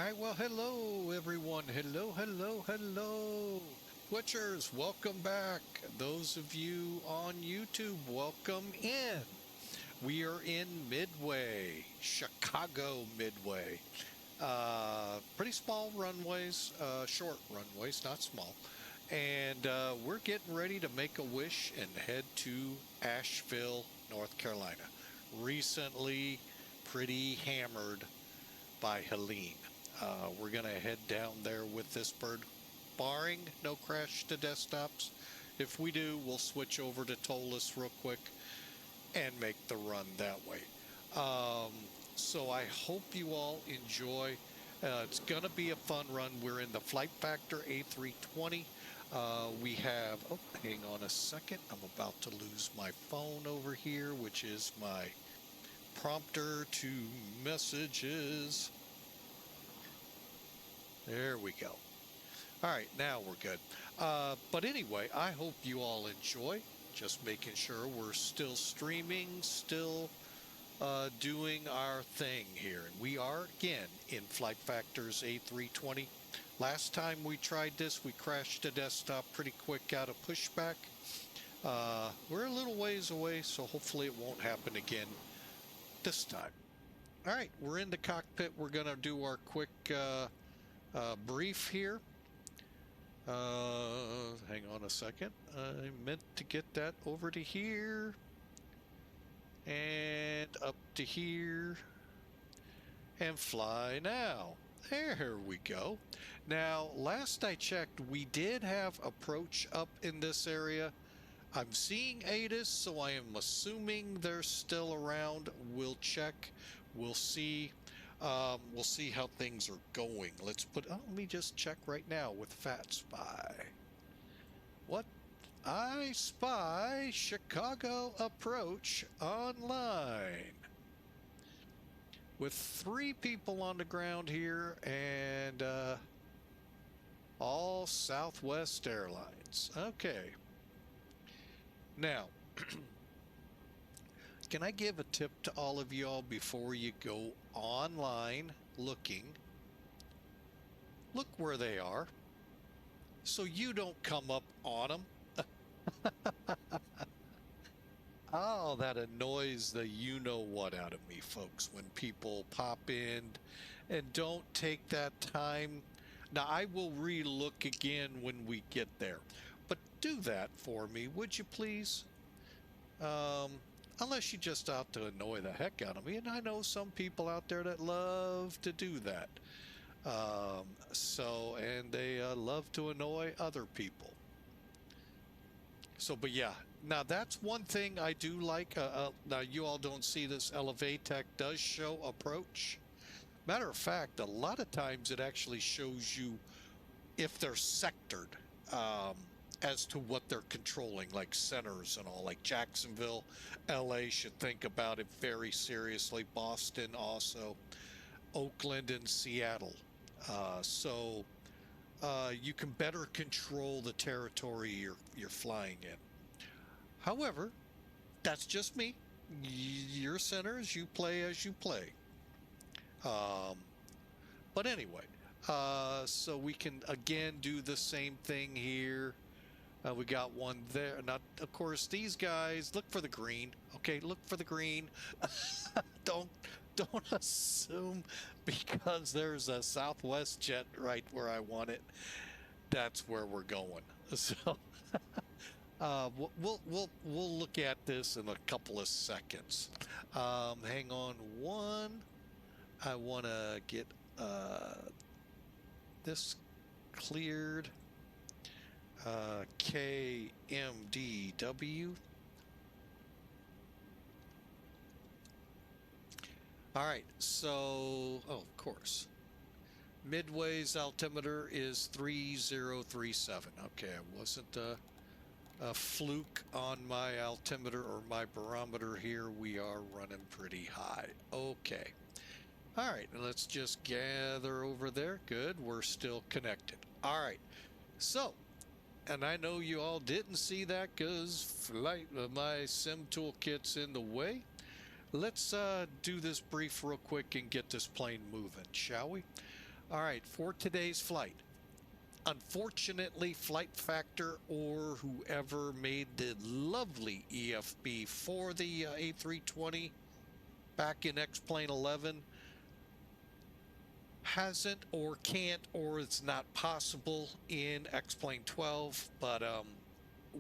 All right, well, hello, everyone. Hello, hello, hello. Twitchers, welcome back. Those of you on YouTube, welcome in. We are in Midway, Chicago Midway. Pretty small runways, short runways, not small. And we're getting ready to make a wish and head to Asheville, North Carolina. Recently, pretty hammered by Helene. We're going to head down there with this bird, barring no crash to desktops. If we do, we'll switch over to tollless real quick and make the run that way. So I hope you all enjoy. It's going to be a fun run. We're in the Flight Factor A320. We have, oh, hang on a second. I'm about to lose my phone over here, which is my prompter to messages. There we go. All right, now we're good. But anyway, I hope you all enjoy. Just making sure we're still streaming, still doing our thing here. And we are, again, in Flight Factor's A320. Last time we tried this, we crashed the desktop pretty quick out of pushback. We're a little ways away, so hopefully it won't happen again this time. All right, we're in the cockpit. We're going to do our quick brief here. Hang on a second. I meant to get that over to here and up to here and fly now. There we go. Now, last I checked, we did have approach up in this area. I'm seeing ATIS, so I am assuming they're still around. We'll check. We'll see. We'll see how things are going. Let's put, let me just check right now with VATSPy. What? I spy Chicago approach online. With 3 people on the ground here and all Southwest Airlines. Okay. Now, can I give a tip to all of y'all before you go online looking? Look where they are so you don't come up on them. Oh, that annoys the you-know-what out of me, folks, when people pop in and don't take that time. Now, I will re-look again when we get there, but do that for me, would you please? Unless you're just out to annoy the heck out of me, and I know some people out there that love to do that. And they love to annoy other people. So, but yeah, now that's one thing I do like. Now, you all don't see this. ElevaTech does show approach. Matter of fact, a lot of times it actually shows you if they're sectored as to what they're controlling, like centers and all. Like Jacksonville, LA should think about it very seriously. Boston also. Oakland and Seattle. So you can better control the territory you're flying in. However, that's just me. Your centers, you play as you play. But anyway, so we can again do the same thing here. We got one there. Not, of course, these guys look for the green. Okay, look for the green. Don't assume because there's a Southwest jet right where I want it. That's where we're going. So we'll look at this in a couple of seconds. Hang on one. I want to get this cleared. KMDW. All right, so, oh, of course. Midway's altimeter is 3037. Okay, it wasn't a fluke on my altimeter or my barometer here. We are running pretty high. Okay. All right, let's just gather over there. Good, we're still connected. All right, so, and I know you all didn't see that because my sim toolkit's in the way. Let's do this brief real quick and get this plane moving, shall we? All right, for today's flight. Unfortunately, Flight Factor or whoever made the lovely EFB for the A320 back in X-Plane 11 hasn't or can't or it's not possible in X-Plane 12, but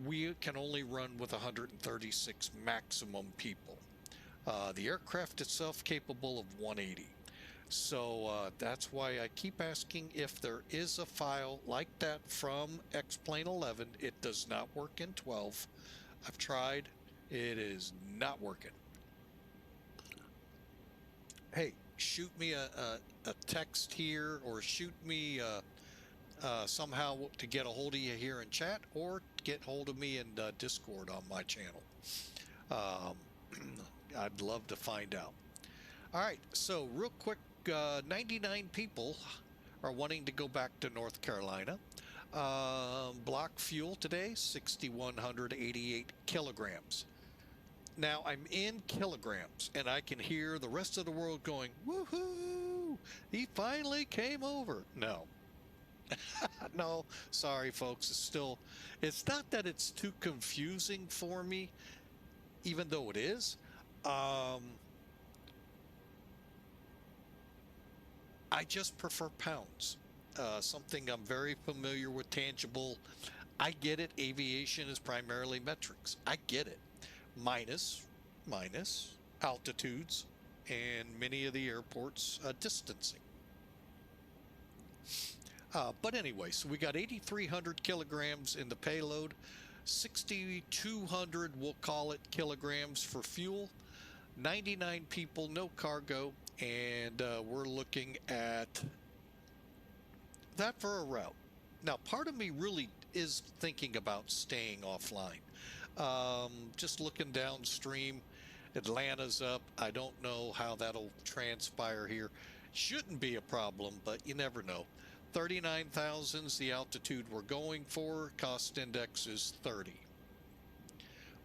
we can only run with 136 maximum people. The aircraft itself capable of 180. So that's why I keep asking if there is a file like that from X-Plane 11. It does not work in 12. I've tried. It is not working. Hey, shoot me a text here or shoot me somehow to get a hold of you here in chat or get hold of me in Discord on my channel. I'd love to find out. All right, so real quick, 99 people are wanting to go back to North Carolina. Block fuel today, 6,188 kilograms. Now, I'm in kilograms, and I can hear the rest of the world going, woohoo, he finally came over. No. No, sorry, folks. It's not that it's too confusing for me, even though it is. I just prefer pounds. Something I'm very familiar with, tangible. I get it. Aviation is primarily metrics. I get it. Minus altitudes and many of the airports distancing. But anyway, so we got 8,300 kilograms in the payload, 6,200, we'll call it, kilograms for fuel, 99 people, no cargo, and we're looking at that for a route. Now, part of me really is thinking about staying offline. Just looking downstream, Atlanta's up. I don't know how that'll transpire here. Shouldn't be a problem, but you never know. 39,000's the altitude we're going for. Cost index is 30.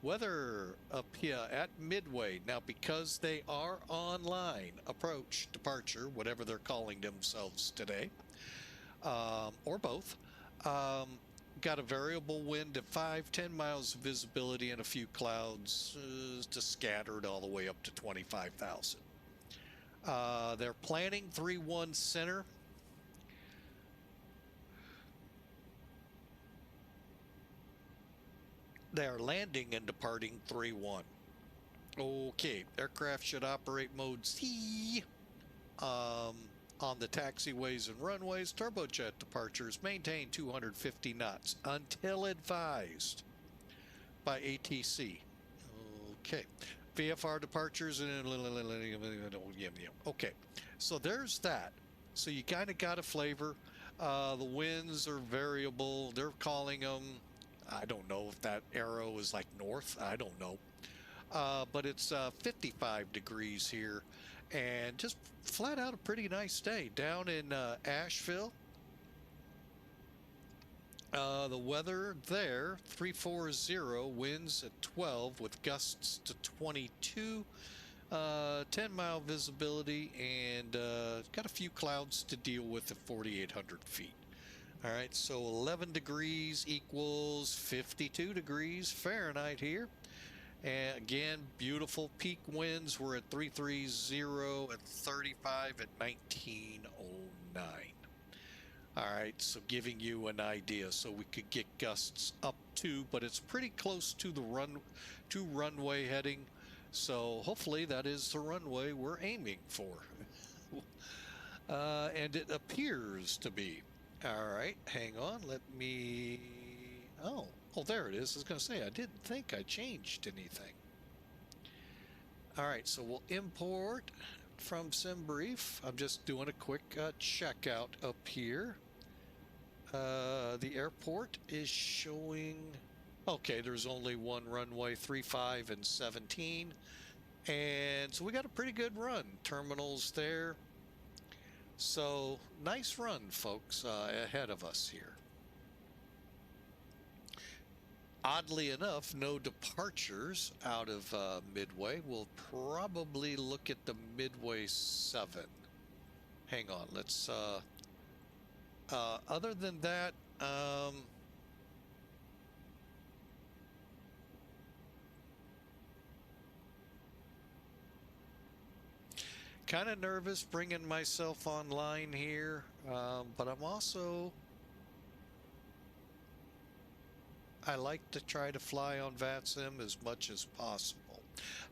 Weather up here at Midway. Now, because they are online, approach, departure, whatever they're calling themselves today, or both, got a variable wind at 5-10 miles of visibility and a few clouds, just scattered all the way up to 25,000. They're planning 3-1 center. They are landing and departing 3-1. Okay, aircraft should operate mode C on the taxiways and runways. Turbojet departures maintain 250 knots until advised by ATC. Okay, VFR departures and okay, so there's that. So you kind of got a flavor. The winds are variable. They're calling them, I don't know if that arrow is like north. I don't know. But it's 55 degrees here. And just flat out a pretty nice day. Down in Asheville, the weather there, 340, winds at 12 with gusts to 22. 10-mile visibility, and got a few clouds to deal with at 4,800 feet. All right, so 11 degrees equals 52 degrees Fahrenheit here. And again, beautiful peak winds. We're at 330 at 35 at 1909. All right, so giving you an idea. So we could get gusts up to, but it's pretty close to the runway heading. So hopefully that is the runway we're aiming for. And it appears to be. All right, hang on. Let me... Oh, there it is. I was going to say, I didn't think I changed anything. All right, so we'll import from SimBrief. I'm just doing a quick checkout up here. The airport is showing... Okay, there's only one runway, 35 and 17. And so we got a pretty good run. Terminals there. So nice run, folks, ahead of us here. Oddly enough, no departures out of Midway. We'll probably look at the Midway 7. Hang on, let's Other than that, kind of nervous bringing myself online here, but I'm also, I like to try to fly on VATSIM as much as possible.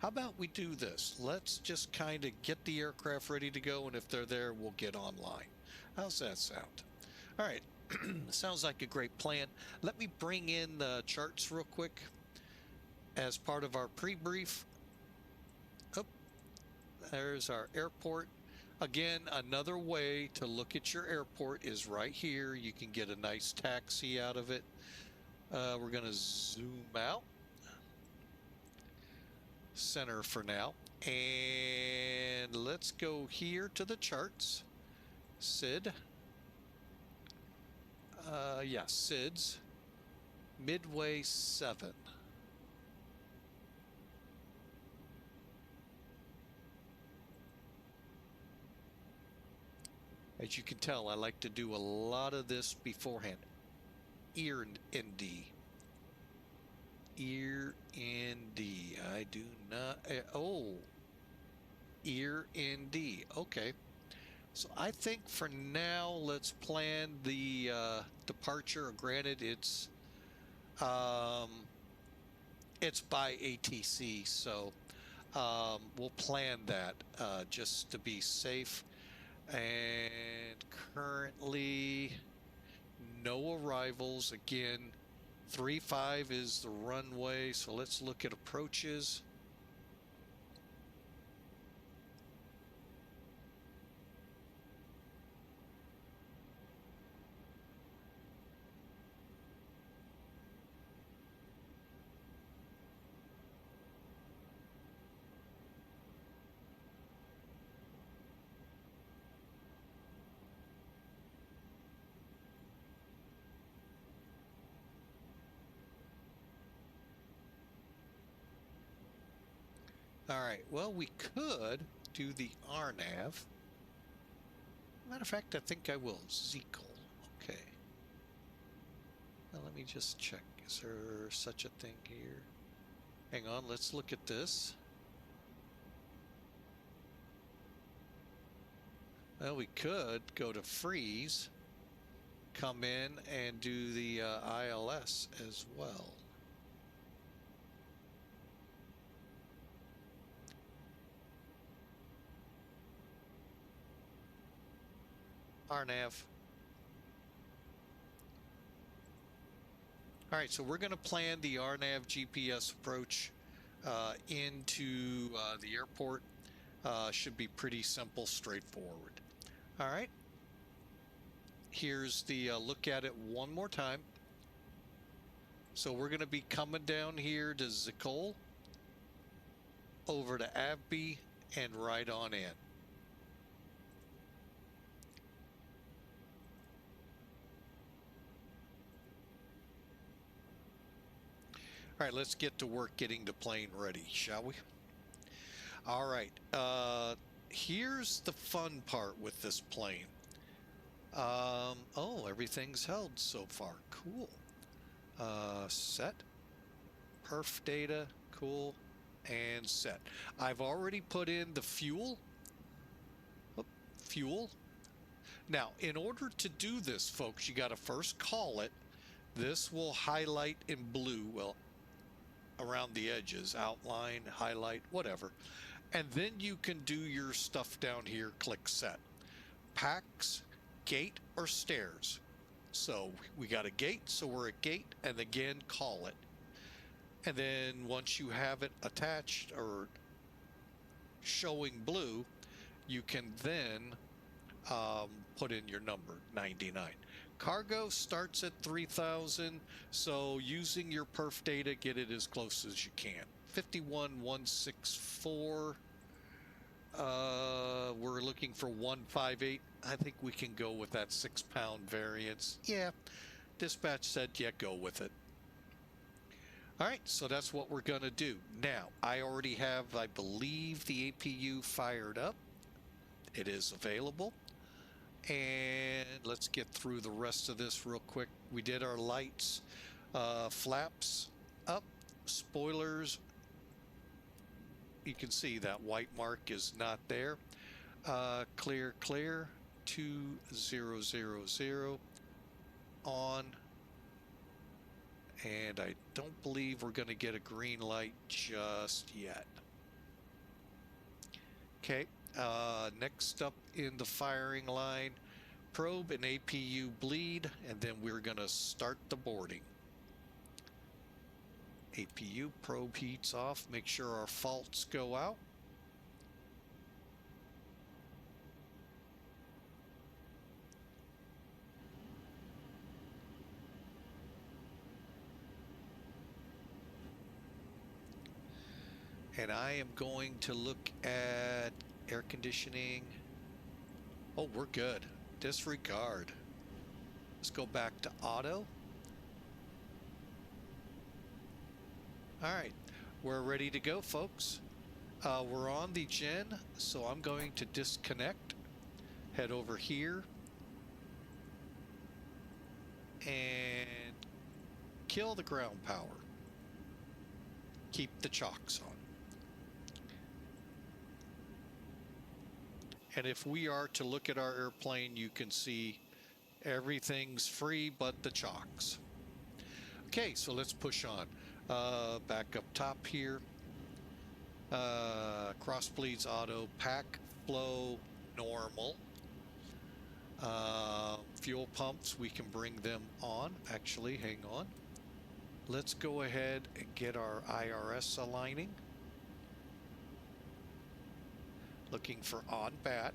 How about we do this? Let's just kind of get the aircraft ready to go, and if they're there, we'll get online. How's that sound? All right. Sounds like a great plan. Let me bring in the charts real quick as part of our pre-brief. Oh, there's our airport. Again, another way to look at your airport is right here. You can get a nice taxi out of it. We're going to zoom out. Center for now. And let's go here to the charts. SID. Yeah, SIDS. Midway 7. As you can tell, I like to do a lot of this beforehand. EREND. EREND. I do not. Oh, EREND. Okay. So I think for now, let's plan the departure. Granted, it's by ATC, so we'll plan that just to be safe. And currently, no arrivals. Again, 35 is the runway, so let's look at approaches. All right, well, we could do the RNAV. Matter of fact, I think I will. ZCL. Okay. Now let me just check. Is there such a thing here? Hang on, let's look at this. Well, we could go to freeze, come in and do the ILS as well. RNAV. All right, so we're going to plan the RNAV GPS approach into the airport. Should be pretty simple, straightforward. All right. Here's the look at it one more time. So we're going to be coming down here to ZCL, over to AVB, and right on in. All right, let's get to work getting the plane ready, shall we? All right, here's the fun part with this plane. Oh, everything's held so far. Cool. Set. Perf data. Cool. And set. I've already put in the fuel. Oh, fuel. Now, in order to do this, folks, you got to first call it. This will highlight in blue, well, around the edges, outline, highlight, whatever. And then you can do your stuff down here, click set. Packs, gate, or stairs. So we got a gate, so we're at gate, and again, call it. And then once you have it attached or showing blue, you can then put in your number, 99. Cargo starts at 3,000, so using your perf data, get it as close as you can. 51,164. We're looking for 158. I think we can go with that 6-pound variance. Yeah, dispatch said, yeah, go with it. All right, so that's what we're going to do. Now, I already have, I believe, the APU fired up. It is available. And let's get through the rest of this real quick. We did our lights, flaps up, spoilers. You can see that white mark is not there. Clear, clear, 2000 on. And I don't believe we're going to get a green light just yet. Okay, next up in the firing line, probe and APU bleed, and then we're going to start the boarding. APU probe heats off, make sure our faults go out. And I am going to look at air conditioning. Oh, we're good. Disregard. Let's go back to auto. All right, we're ready to go, folks. We're on the gen, so I'm going to disconnect, head over here, and kill the ground power. Keep the chocks on. And if we are to look at our airplane, you can see everything's free but the chocks. Okay, so let's push on. Back up top here. Cross bleeds auto, pack flow normal. Fuel pumps, we can bring them on. Actually, hang on. Let's go ahead and get our IRS aligning. Looking for on bat.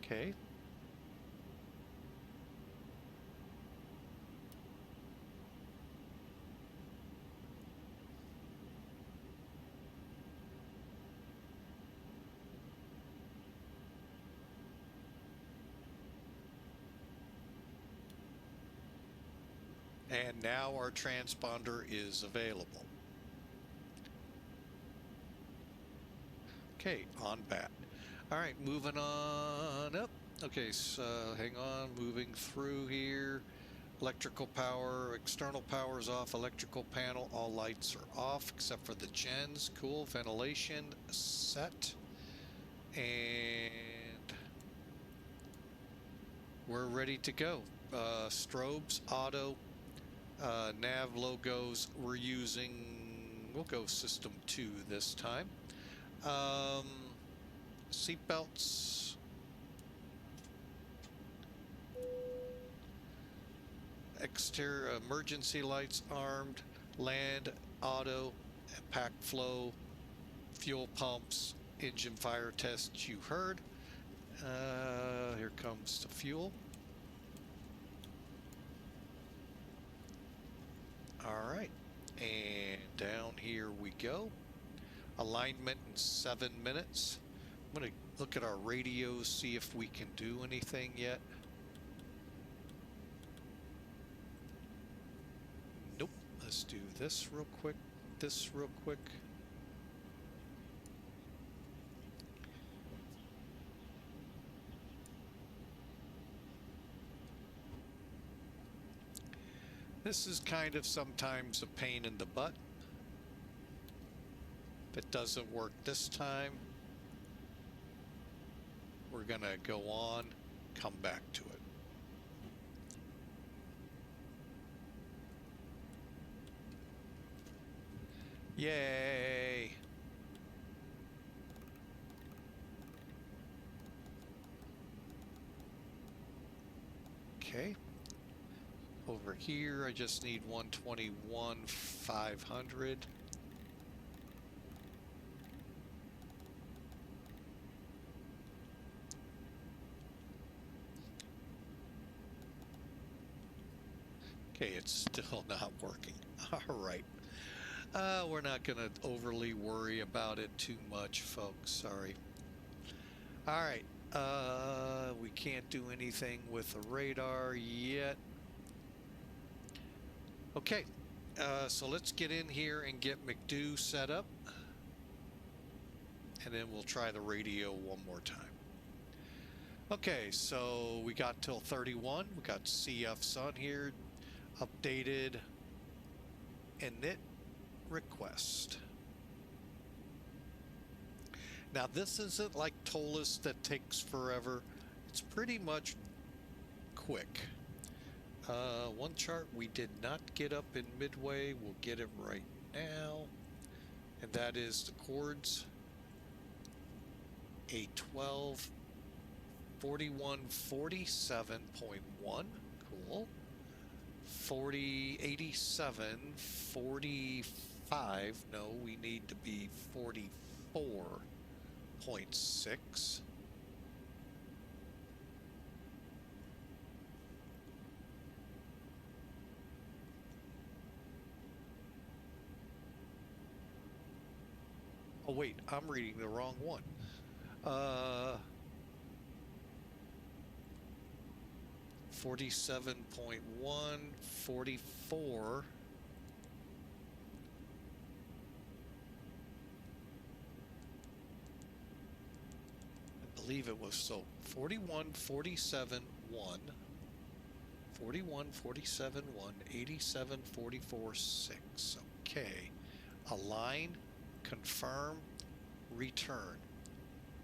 Okay. And now our transponder is available. Okay, on bat. All right, moving on up. Okay, so hang on, moving through here. Electrical power, external power is off, electrical panel, all lights are off except for the gens. Cool, ventilation set. And we're ready to go. Strobes, auto, nav logos we're using, we'll go system 2 this time. Seat belts, exterior emergency lights armed, land, auto, pack flow, fuel pumps, engine fire test you heard. Here comes the fuel. All right, and down here we go. Alignment in 7 minutes. I'm going to look at our radios, see if we can do anything yet. Nope. Let's do this real quick. This real quick. This is kind of sometimes a pain in the butt. If it doesn't work this time, we're going to go on, come back to it. Yay! Okay. Over here, I just need 121,500. Okay, it's still not working. All right. We're not going to overly worry about it too much, folks. Sorry. All right. We can't do anything with the radar yet. Okay. So let's get in here and get McDo set up. And then we'll try the radio one more time. Okay, so we got till 31. We got CFs on here, updated, init request. Now this isn't like TOLUS that takes forever. It's pretty much quick. One chart we did not get up in Midway. We'll get it right now. And that is the chords. A12 4147.1. Cool. 4087 45. No, we need to be 44.6. Oh wait, I'm reading the wrong one. 47.1, 44. I believe it was so 41, 47, 1, 41, 47, 1, 87, 44, 6. Okay. Align, confirm, return.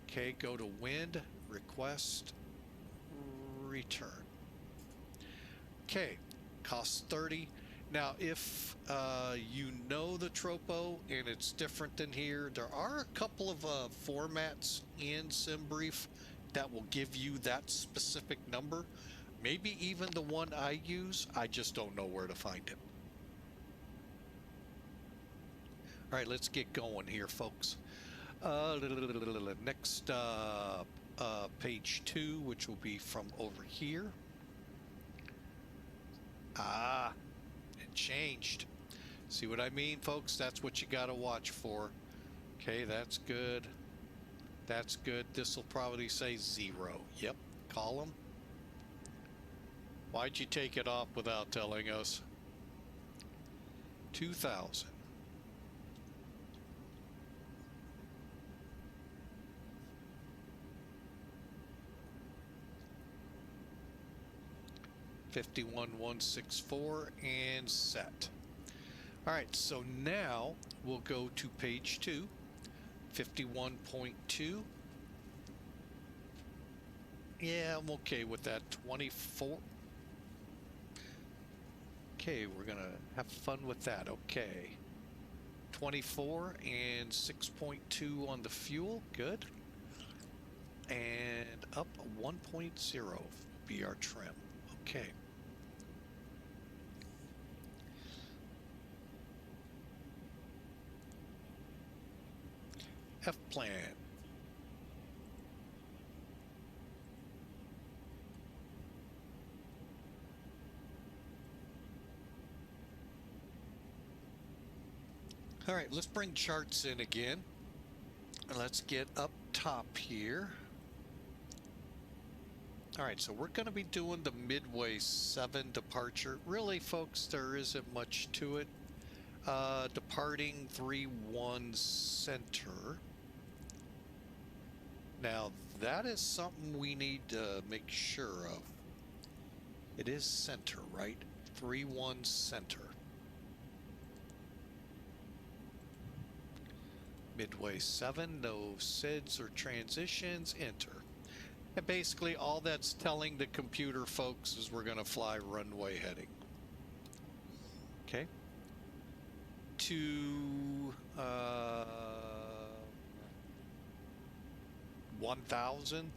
Okay, go to wind, request, return. Okay, costs 30. Now, if you know the Tropo and it's different than here, there are a couple of formats in SimBrief that will give you that specific number. Maybe even the one I use, I just don't know where to find it. All right, let's get going here, folks. Next, page 2, which will be from over here. Ah, it changed. See what I mean, folks? That's what you got to watch for. Okay, that's good. That's good. This will probably say 0. Yep, column. Why'd you take it off without telling us? 2000. $51,164 and set. All right, so now we'll go to page 2, 51.2. Yeah, I'm okay with that. 24. Okay, we're gonna have fun with that. Okay, 24 and 6.2 on the fuel. Good. And up 1.0 will be our trim. Okay. F plan. All right, let's bring charts in again. Let's get up top here. All right, so we're going to be doing the Midway 7 departure. Really, folks, there isn't much to it. Departing 3-1 center. Now, that is something we need to make sure of. It is center, right? 3-1 center. Midway 7, no SIDS or transitions, enter. And basically all that's telling the computer, folks, is we're going to fly runway heading. Okay. To 1000,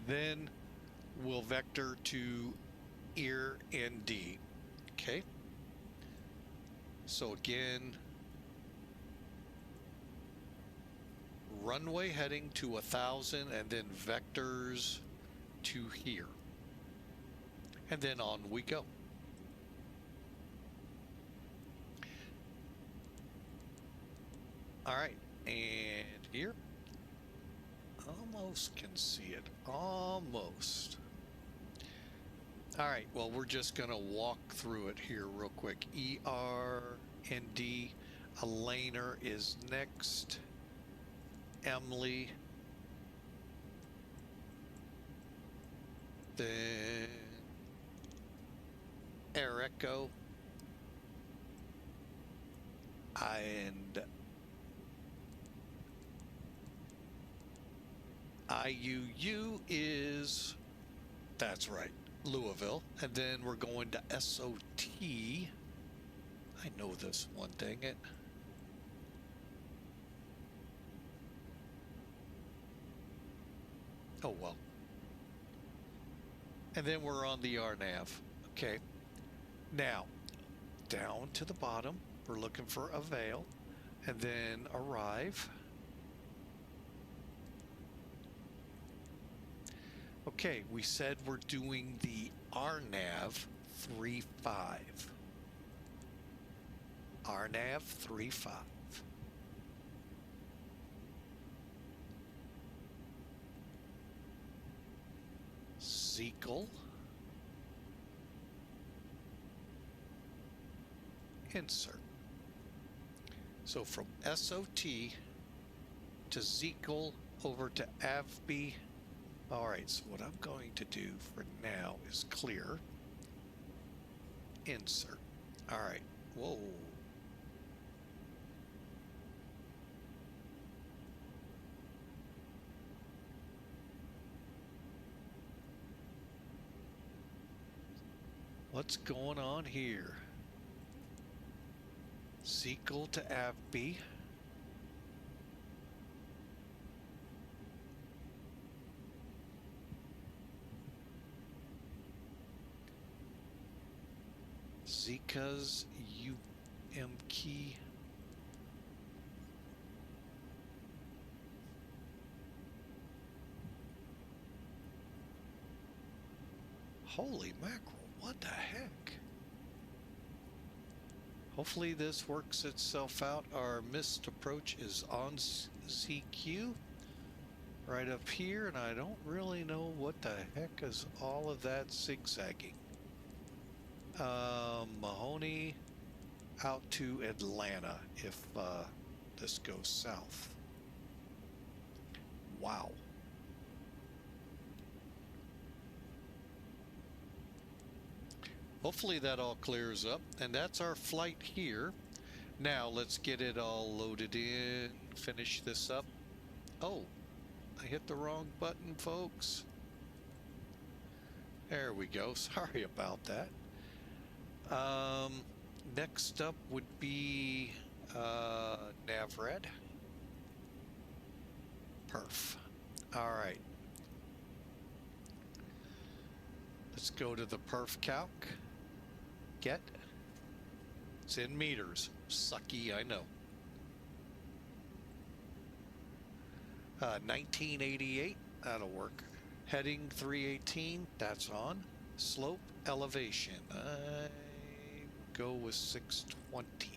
then we'll vector to ERECO. Okay. So again, runway heading to 1000 and then vectors to here. And then on we go. All right, and here. Almost can see it, almost. All right, well, we're just gonna walk through it here real quick. ERND, ELANR is next. EMMLY. Then ERECO and IUU is, that's right, Louisville. And then we're going to SOT. I know this one, dang it. Oh, well. And then we're on the RNAV. Okay. Now, down to the bottom, we're looking for avail, and then arrive. Okay, we said we're doing the RNAV 35. RNAV 35. Zeekel. Insert. So from SOT to Zeekel over to AVB. All right, so what I'm going to do for now is clear. Insert. All right. Whoa. What's going on here? Zeekel to AVB. Zika's UM key. Holy mackerel, what the heck? Hopefully this works itself out. Our missed approach is on ZQ right up here, and I don't really know what the heck is all of that zigzagging. Mahoney out to Atlanta if this goes south. Wow. Hopefully that all clears up, and that's our flight here. Now let's get it all loaded in, finish this up. Oh, I hit the wrong button, folks. There we go. Sorry about that. Next up would be NavRed. Perf. All right. Let's go to the perf calc. Get. It's in meters. Sucky, I know. 1988, that'll work. Heading 318, that's on. Slope, elevation. I go with 620.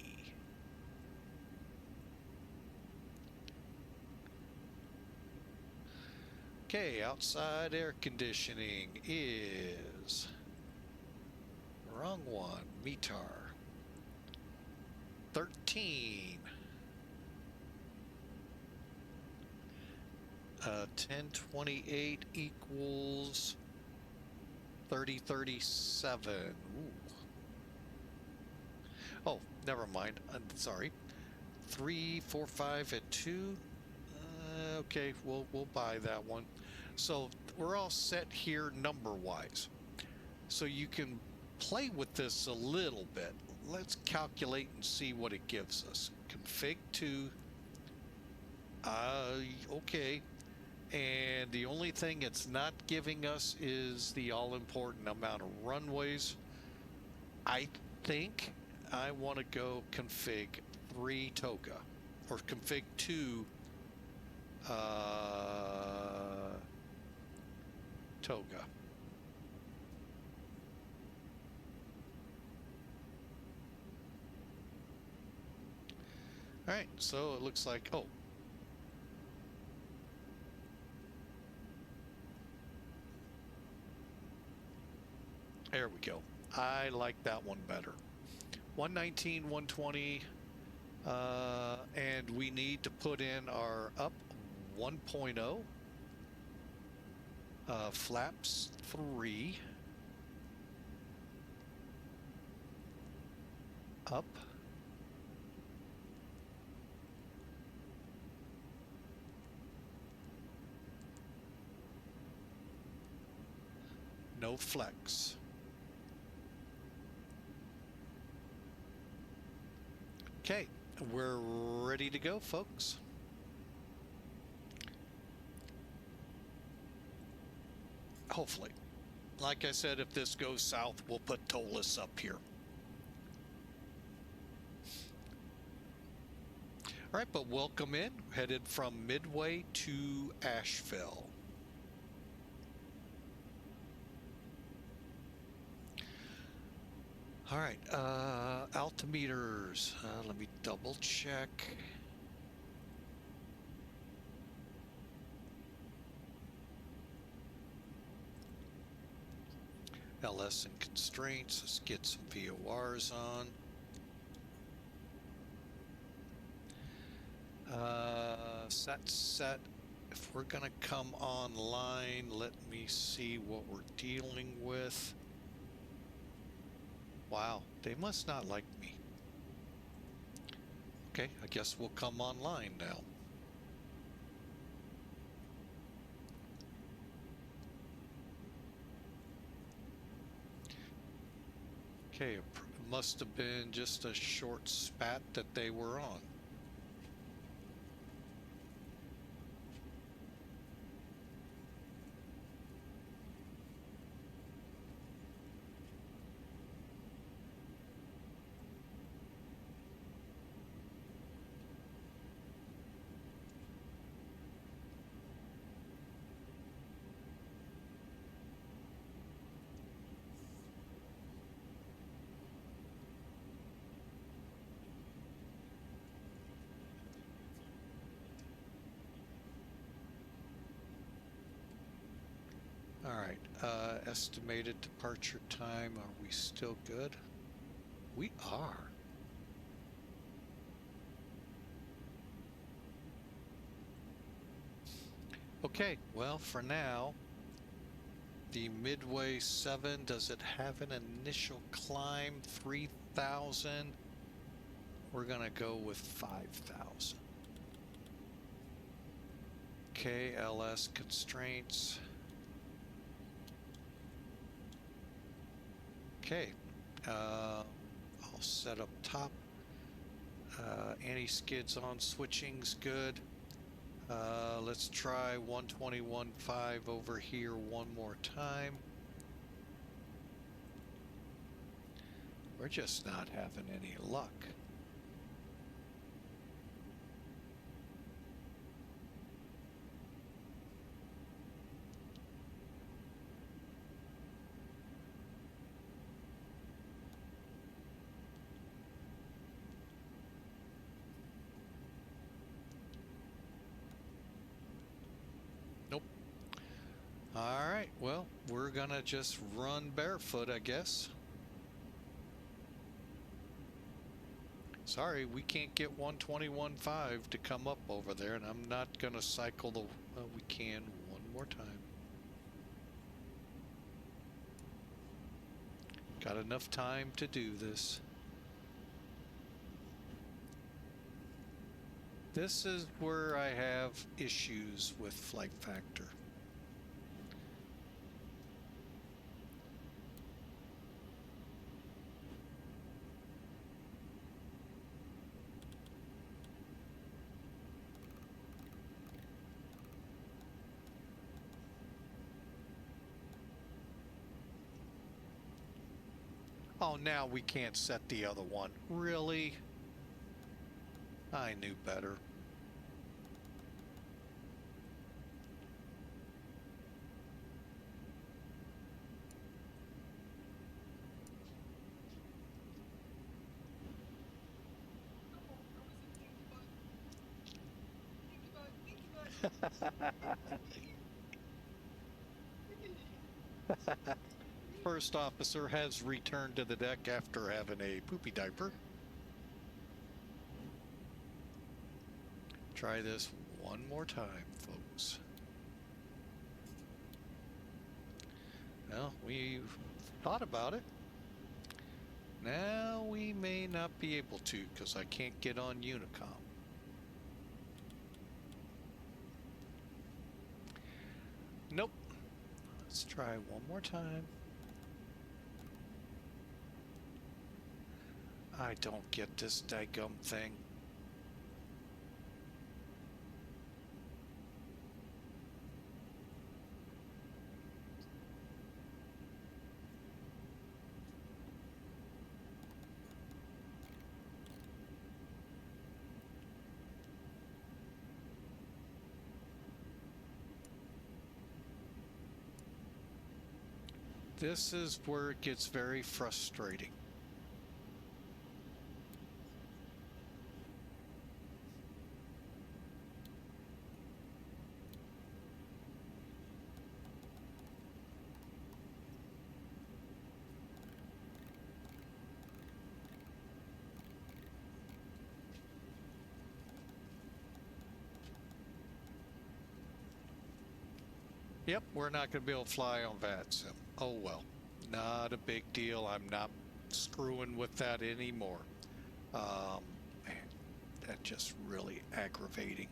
Okay, outside air conditioning is wrong one. METAR 13. 1028 equals 3037. Ooh. Oh, never mind. I'm sorry. 3, 4, 5 at 2. Okay, we'll buy that one. So we're all set here number wise. So you can play with this a little bit. Let's calculate and see what it gives us. Config 2. Okay. And the only thing it's not giving us is the all-important amount of runways. I think I want to go config 3 Toga, or config 2 Toga. All right, so it looks like, oh, there we go. I like that one better. 119, 120, and we need to put in our up 1.0. Flaps 3. Up. No flex. Okay, we're ready to go, folks. Hopefully. Like I said, if this goes south, we'll put TOLUS up here. All right, but welcome in. Headed from Midway to Asheville. All right, altimeters. Let me double check. LS and constraints. Let's get some VORs on. Set. If we're gonna come online, let me see what we're dealing with. Wow, they must not like me. Okay, I guess we'll come online now. Okay, it must have been just a short spat that they were on. All right, estimated departure time, are we still good? We are. Okay, well, for now, the Midway 7, does it have an initial climb? 3,000. We're gonna go with 5,000. KLS constraints. Okay, I'll set up top. Anti-skids on, switching's good. Let's try 121.5 over here one more time. We're just not having any luck. Nope. All right, well, we're gonna just run barefoot, I guess. Sorry, we can't get 121.5 to come up over there, and I'm not gonna cycle the, we can one more time. Got enough time to do this. This is where I have issues with flight factor. Oh, now we can't set the other one. Really? I knew better. First officer has returned to the deck after having a poopy diaper. Try this one more time, folks. Well, we've thought about it. Now we may not be able to because I can't get on Unicom. Nope. Let's try one more time. I don't get this daggum thing. This is where it gets very frustrating. Yep, we're not going to be able to fly on VATSIM. Oh well, not a big deal. I'm not screwing with that anymore. Man, that's just really aggravating.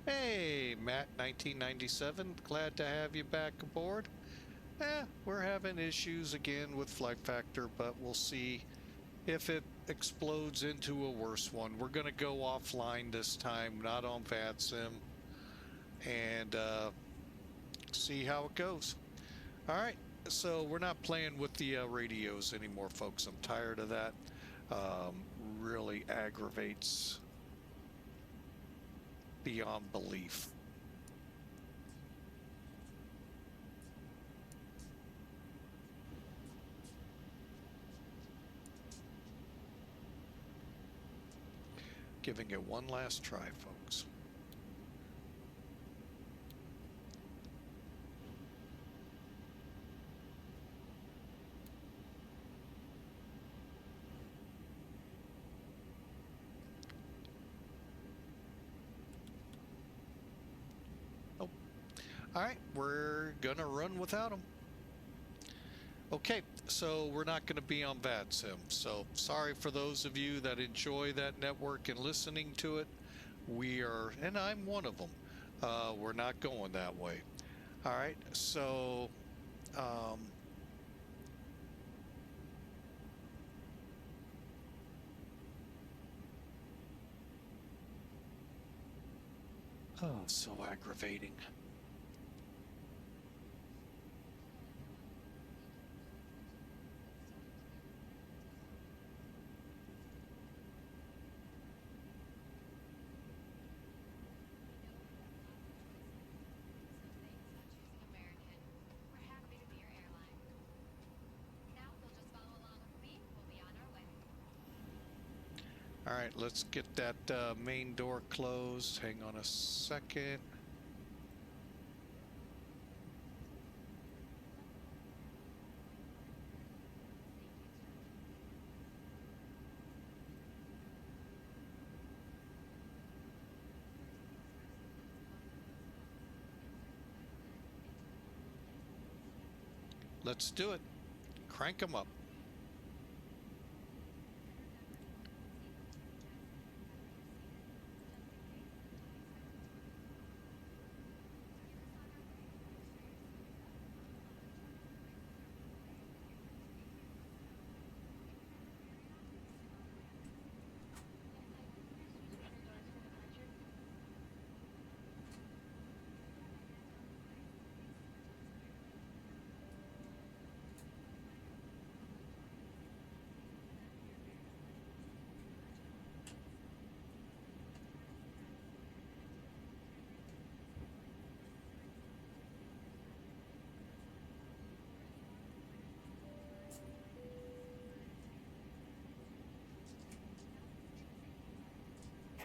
Hey, Matt, 1997, glad to have you back aboard. We're having issues again with flight factor, but we'll see if it explodes into a worse one. We're going to go offline this time, not on VATSIM, and see how it goes. All right, so we're not playing with the radios anymore, folks. I'm tired of that. Really aggravates beyond belief. Giving it one last try, folks. Oh, all right, we're gonna run without them. Okay, so we're not going to be on VATSIM. So sorry for those of you that enjoy that network and listening to it. We are, and I'm one of them. We're not going that way. All right, so oh, so aggravating. All right, let's get that main door closed. Hang on a second. Let's do it. Crank them up.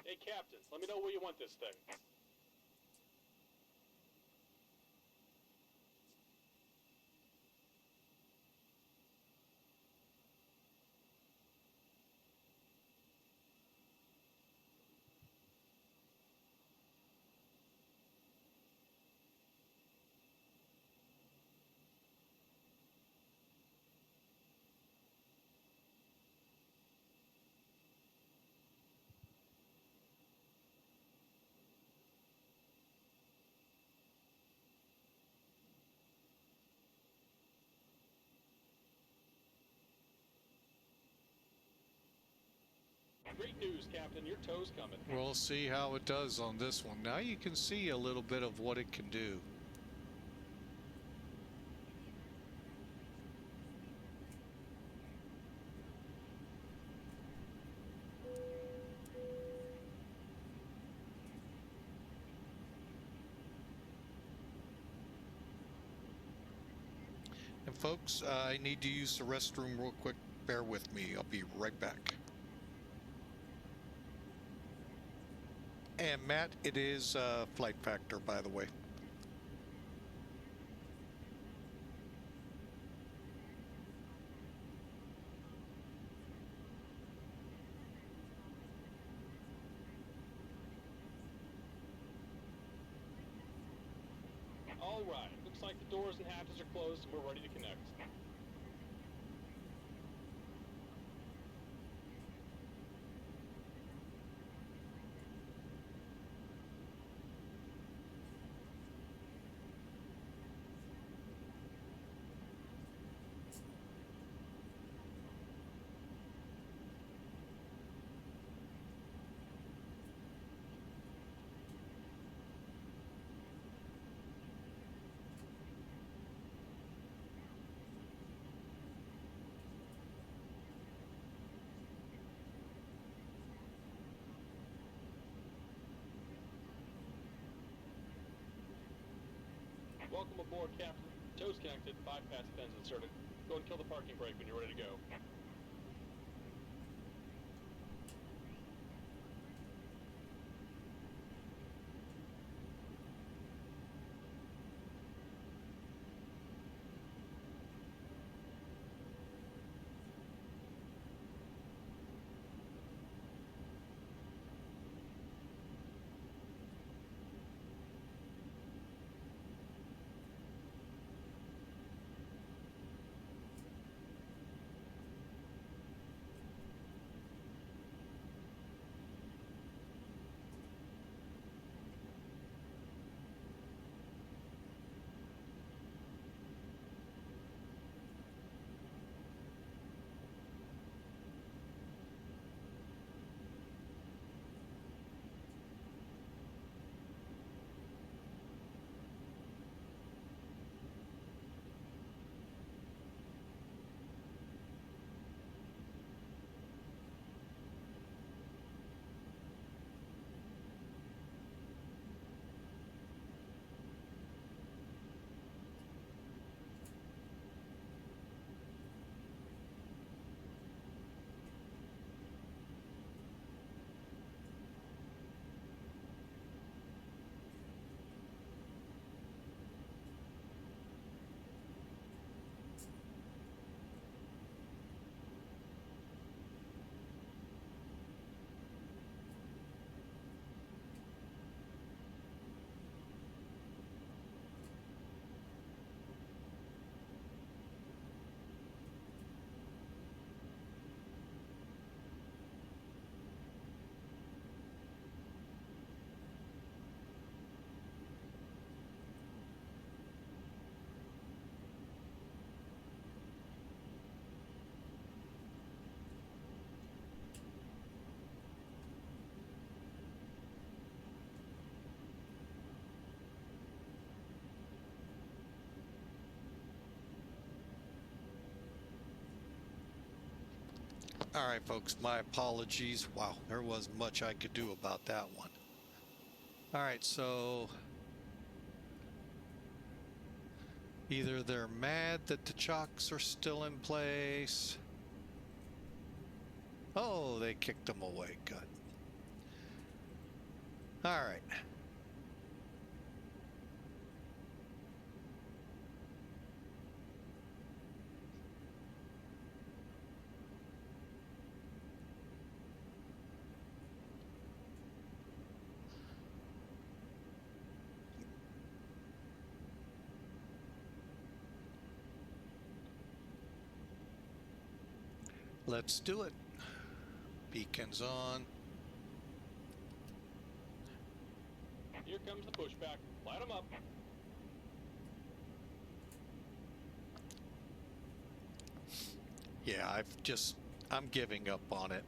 Hey, Captain, let me know where you want this thing. Great news, Captain. Your tow's coming. We'll see how it does on this one. Now you can see a little bit of what it can do. And folks, I need to use the restroom real quick. Bear with me. I'll be right back. And Matt, it is flight factor, by the way. All right. Looks like the doors and hatches are closed and we're ready to connect. Welcome aboard, Captain. Tow's connected, bypass pins inserted. Go and kill the parking brake when you're ready to go. All right, folks, my apologies. Wow, there wasn't much I could do about that one. All right, so either they're mad that the chocks are still in place. Oh, they kicked them away. Good. All right. Let's do it. Beacons on. Here comes the pushback. Light them up. Yeah, I'm giving up on it.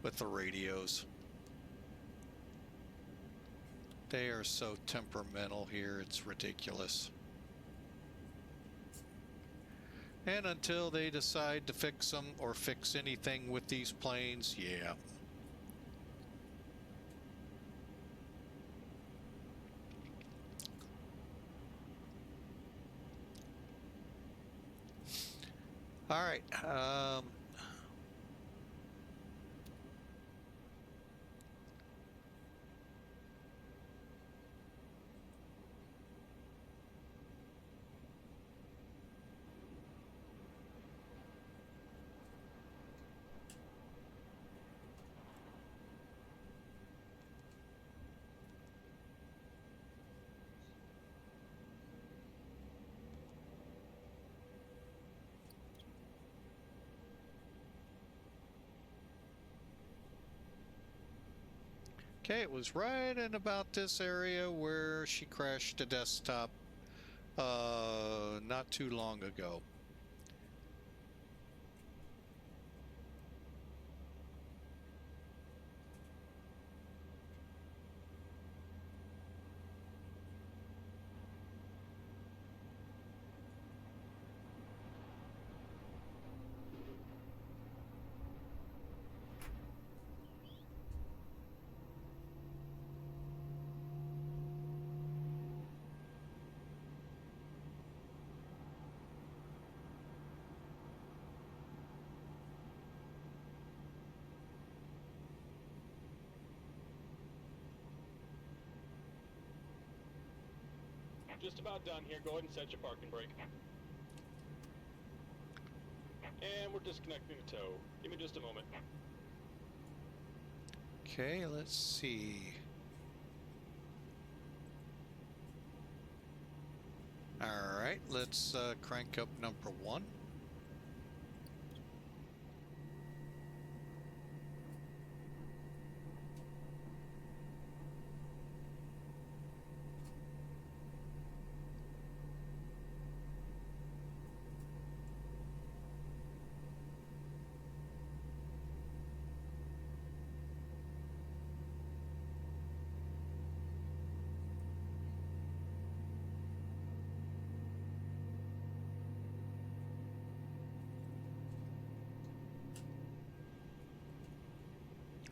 with the radios. They are so temperamental here, it's ridiculous. And until they decide to fix them or fix anything with these planes, yeah. All right. Okay, it was right in about this area where she crashed the desktop not too long ago. Just about done here. Go ahead and set your parking brake. And we're disconnecting the tow. Give me just a moment. Okay, let's see. All right, let's crank up number 1.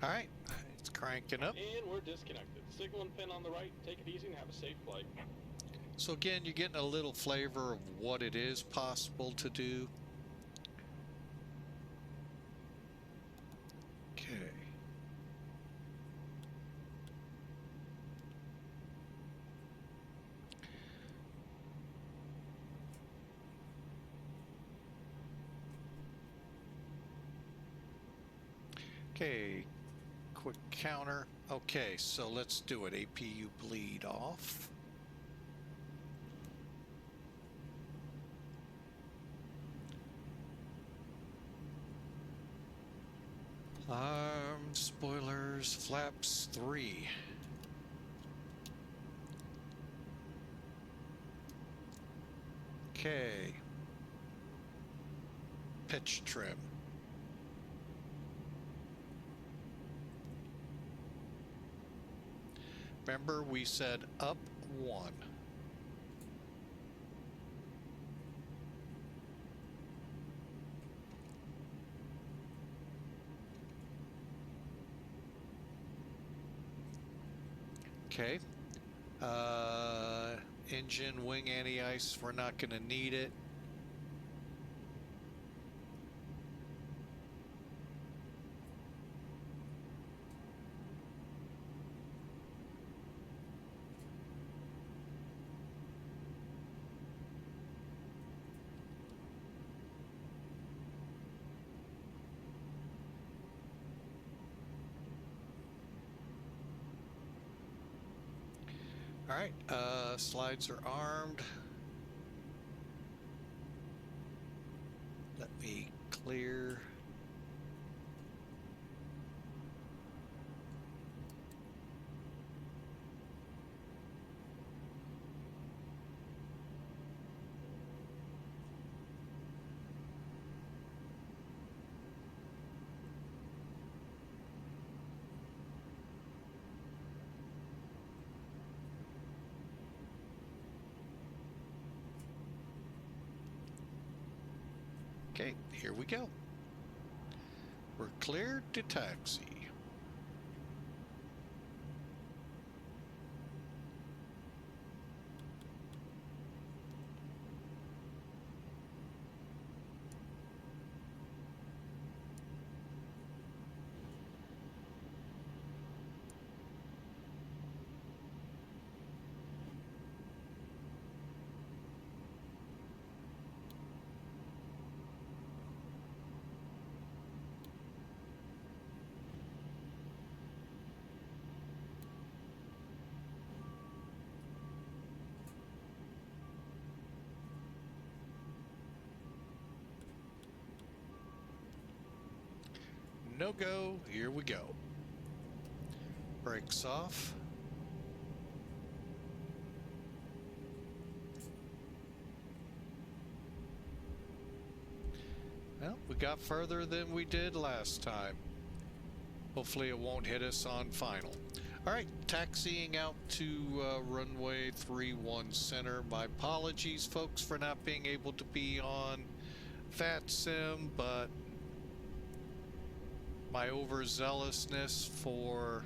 All right, it's cranking up. And we're disconnected. Signal and pin on the right. Take it easy and have a safe flight. So again, you're getting a little flavor of what it is possible to do. Okay. Okay, quick counter. Okay, so let's do it. APU bleed off. Spoilers, flaps 3. Okay. Pitch trim. Remember, we said up 1. Okay. Engine wing anti-ice, we're not going to need it. All right, slides are armed. Let me clear. Okay, here we go. We're cleared to taxi. No go, here we go. Brakes off. Well, we got further than we did last time. Hopefully it won't hit us on final. All right, taxiing out to runway 31 center. My apologies, folks, for not being able to be on VATSIM, but my overzealousness for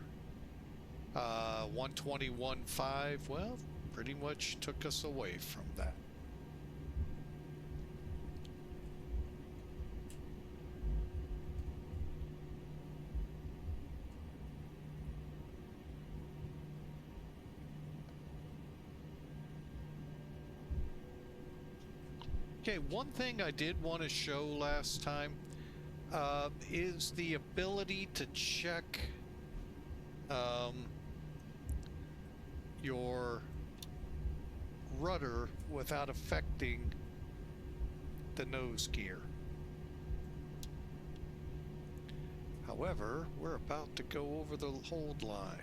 121.5, well, pretty much took us away from that. Okay, one thing I did want to show last time is the ability to check your rudder without affecting the nose gear. However, we're about to go over the hold line.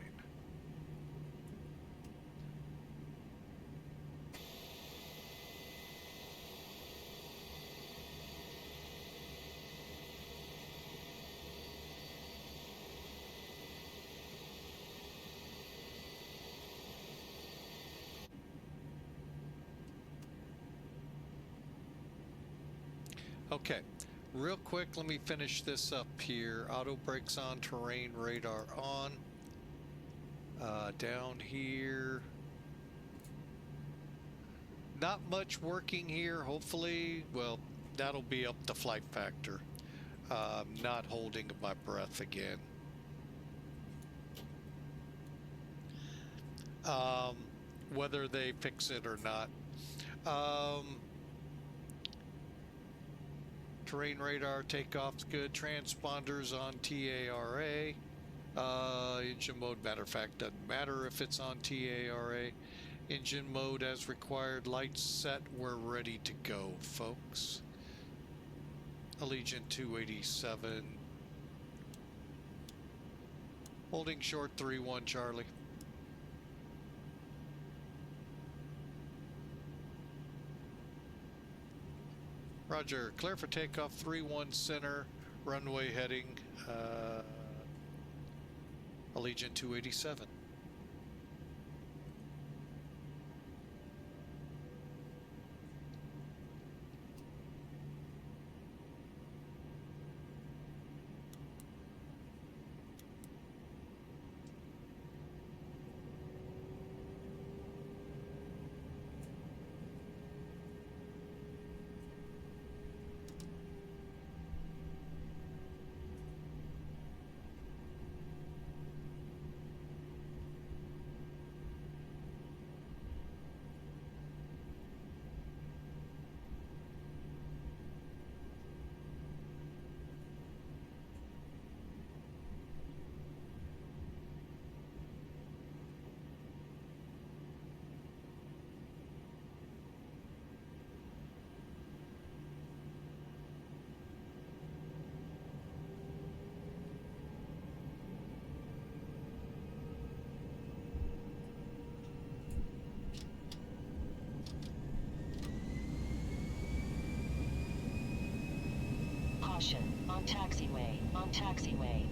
Okay, real quick, let me finish this up here. Auto brakes on, terrain radar on. Down here. Not much working here, hopefully. Well, that'll be up to flight factor. Not holding my breath again. Whether they fix it or not. Terrain radar takeoff's good. Transponders on TARA. Engine mode, matter of fact, doesn't matter if it's on TARA. Engine mode as required. Lights set. We're ready to go, folks. Allegiant 287. Holding short 31 Charlie. Roger, clear for takeoff 31 center, runway heading Allegiant 287. Caution, on taxiway, on taxiway.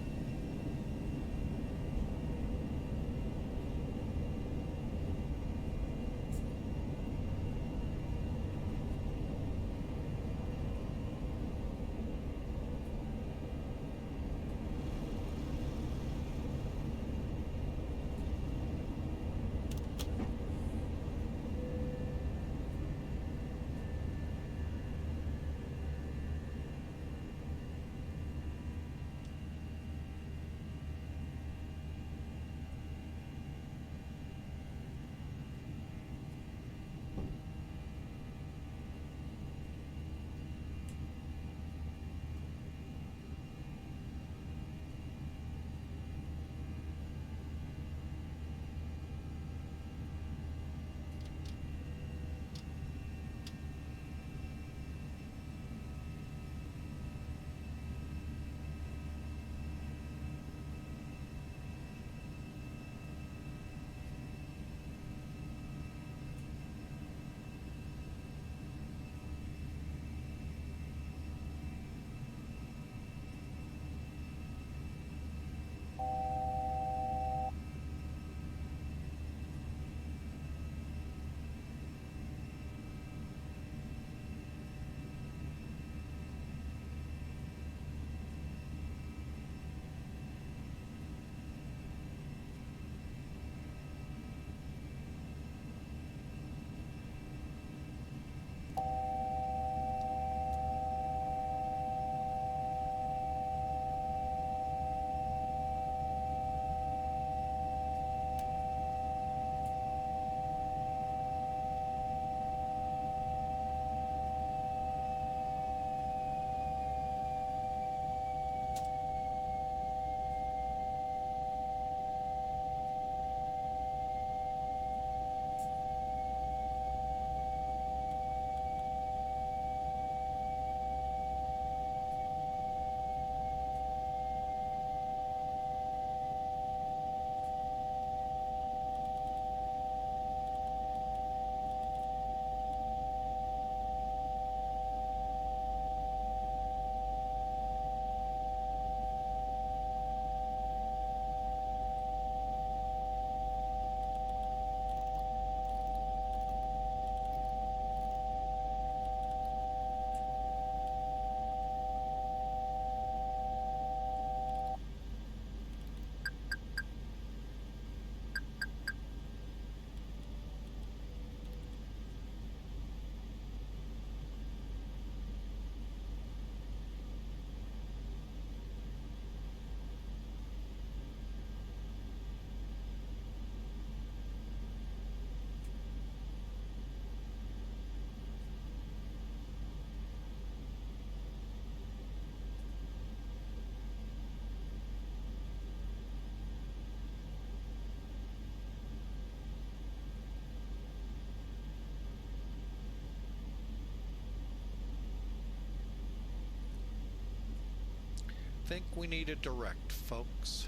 think we need a direct, folks.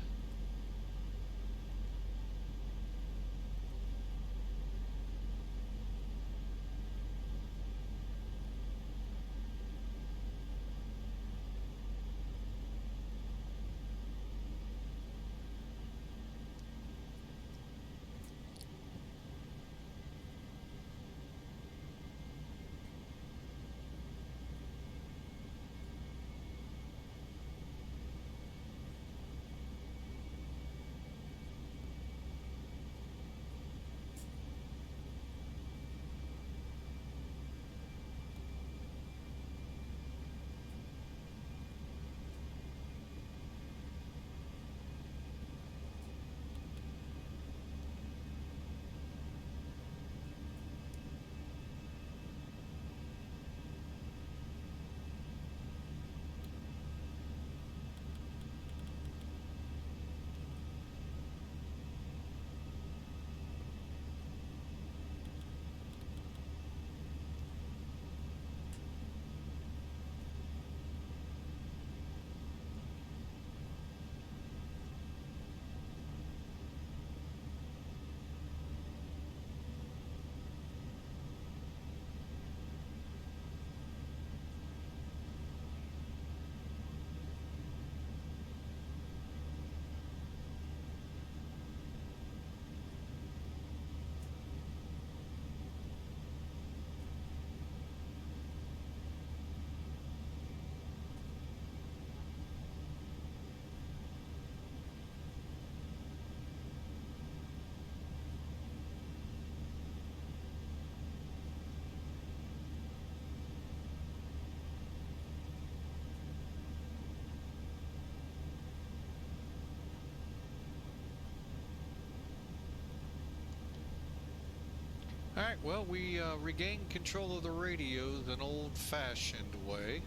Alright, well, we regained control of the radios an old-fashioned way,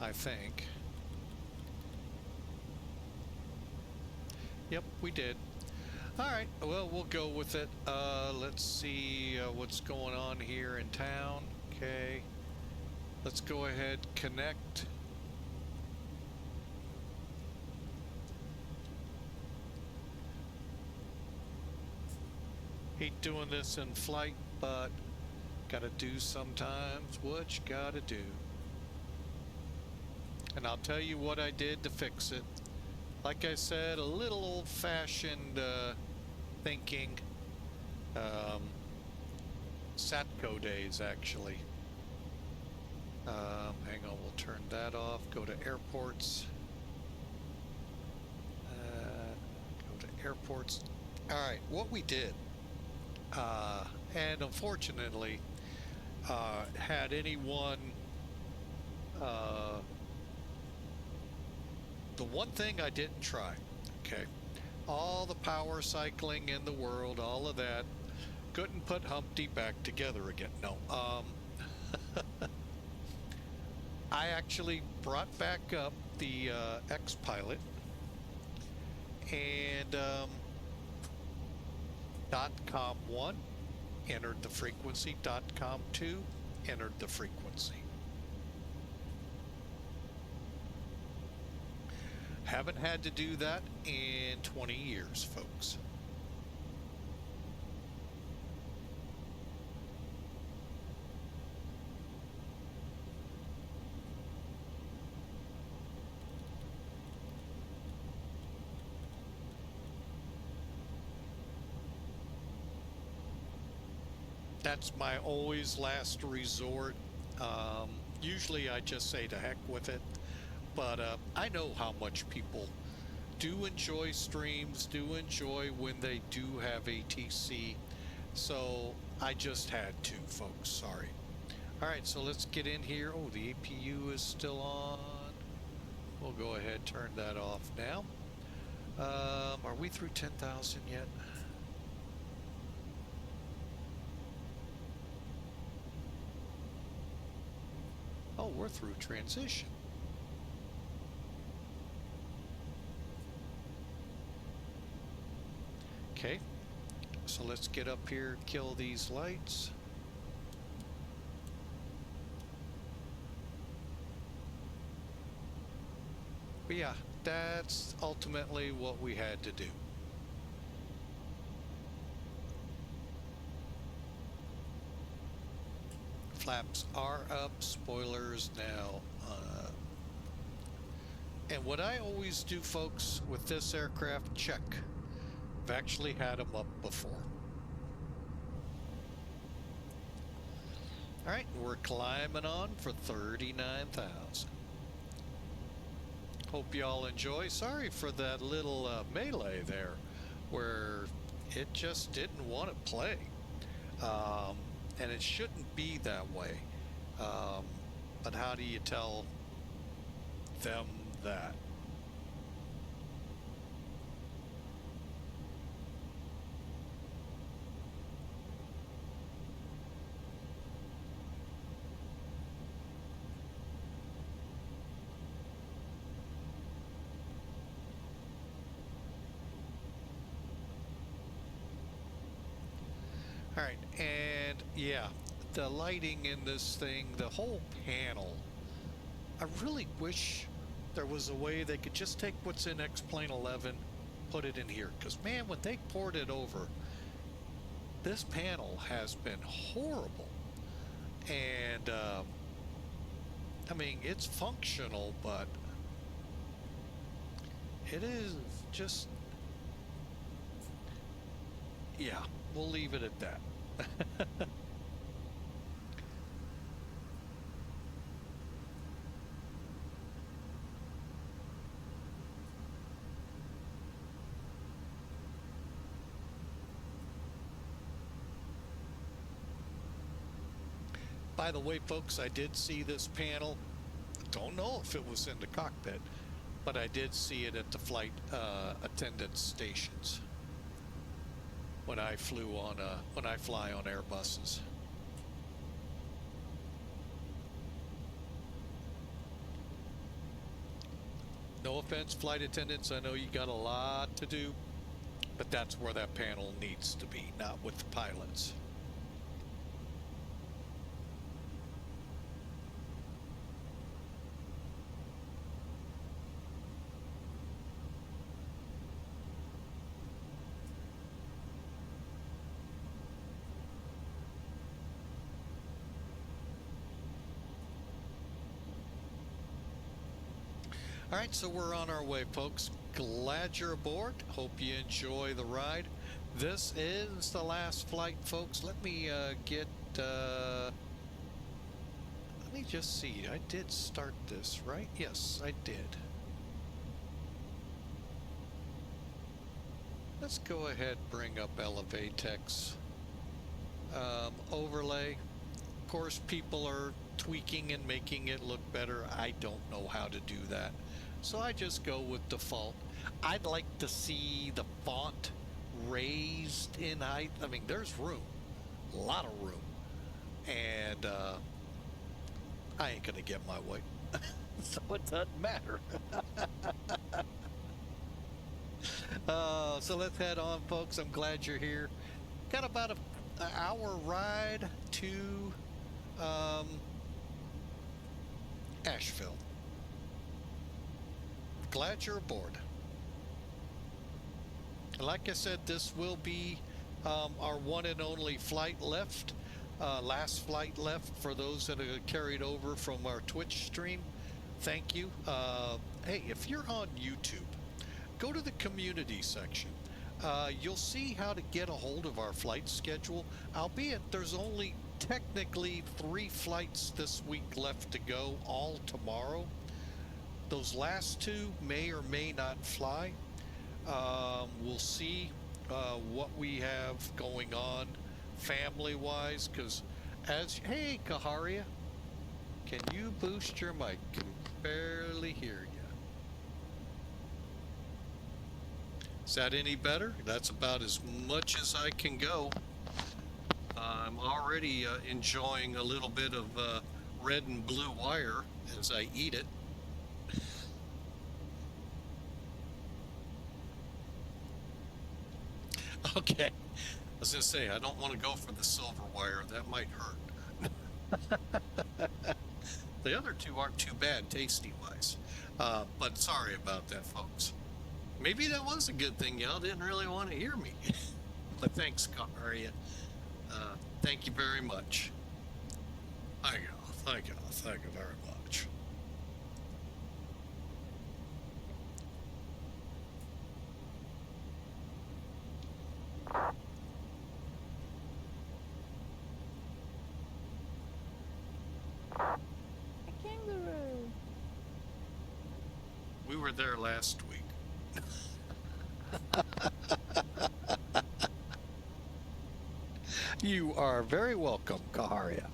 I think. Yep, we did. Alright, well, we'll go with it. Let's see what's going on here in town. Okay, let's go ahead, connect. Hate doing this in flight, but gotta do sometimes what you gotta do. And I'll tell you what I did to fix it. Like I said, a little old-fashioned thinking. Satco days, actually. Hang on, we'll turn that off. Go to airports. Go to airports. All right, what we did. And unfortunately, had anyone, the one thing I didn't try, okay, all the power cycling in the world, all of that, couldn't put Humpty back together again. No, I actually brought back up the X-Pilot and .com1 entered the frequency, .com2 entered the frequency. Haven't had to do that in 20 years, folks. That's my always last resort. Usually I just say to heck with it, but I know how much people do enjoy streams, do enjoy when they do have ATC, so I just had to, folks. Sorry. All right, so let's get in here. Oh, the APU is still on. We'll go ahead, turn that off now. Are we through 10,000 yet? Oh, we're through transition. Okay, so let's get up here, kill these lights. But yeah, that's ultimately what we had to do. Flaps are up, spoilers now. And what I always do, folks, with this aircraft, check. I've actually had them up before. All right, we're climbing on for 39,000. Hope y'all enjoy. Sorry for that little melee there where it just didn't want to play. And it shouldn't be that way. But how do you tell them that? All right, and yeah, the lighting in this thing, the whole panel, I really wish there was a way they could just take what's in X-Plane 11, put it in here, because man, when they poured it over, this panel has been horrible. And I mean, it's functional, but it is just, yeah, we'll leave it at that. By the way, folks, I did see this panel. Don't know if it was in the cockpit, but I did see it at the flight attendant stations when I flew on when I fly on Airbuses. No offense, flight attendants, I know you got a lot to do, but that's where that panel needs to be, not with the pilots. All right, so we're on our way, folks. Glad you're aboard. Hope you enjoy the ride. This is the last flight, folks. Let me let me just see. I did start this, right? Yes, I did. Let's go ahead and bring up ElevateX overlay. Of course, people are tweaking and making it look better. I don't know how to do that, so I just go with default. I'd like to see the font raised in height. I mean, there's room, a lot of room, and I ain't gonna get my way, so it doesn't matter. So let's head on, folks. I'm glad you're here. Got about an hour ride to Asheville. Glad you're aboard. Like I said, this will be our one and only flight left, last flight left for those that are carried over from our Twitch stream. Thank you. Hey, if you're on YouTube, go to the community section. You'll see how to get a hold of our flight schedule, albeit there's only technically 3 flights this week left to go, all tomorrow. Those last 2 may or may not fly. We'll see what we have going on family-wise, because hey, Kaharia, can you boost your mic? Can barely hear you. Is that any better? That's about as much as I can go. I'm already enjoying a little bit of red and blue wire as I eat it. Okay, I was gonna say, I don't want to go for the silver wire. That might hurt. The other 2 aren't too bad tasty wise. But sorry about that, folks. Maybe that was a good thing. Y'all didn't really want to hear me. But thanks, Aria. Thank you very much. Thank you very much. A kangaroo. We were there last week. You are very welcome, Kaharia.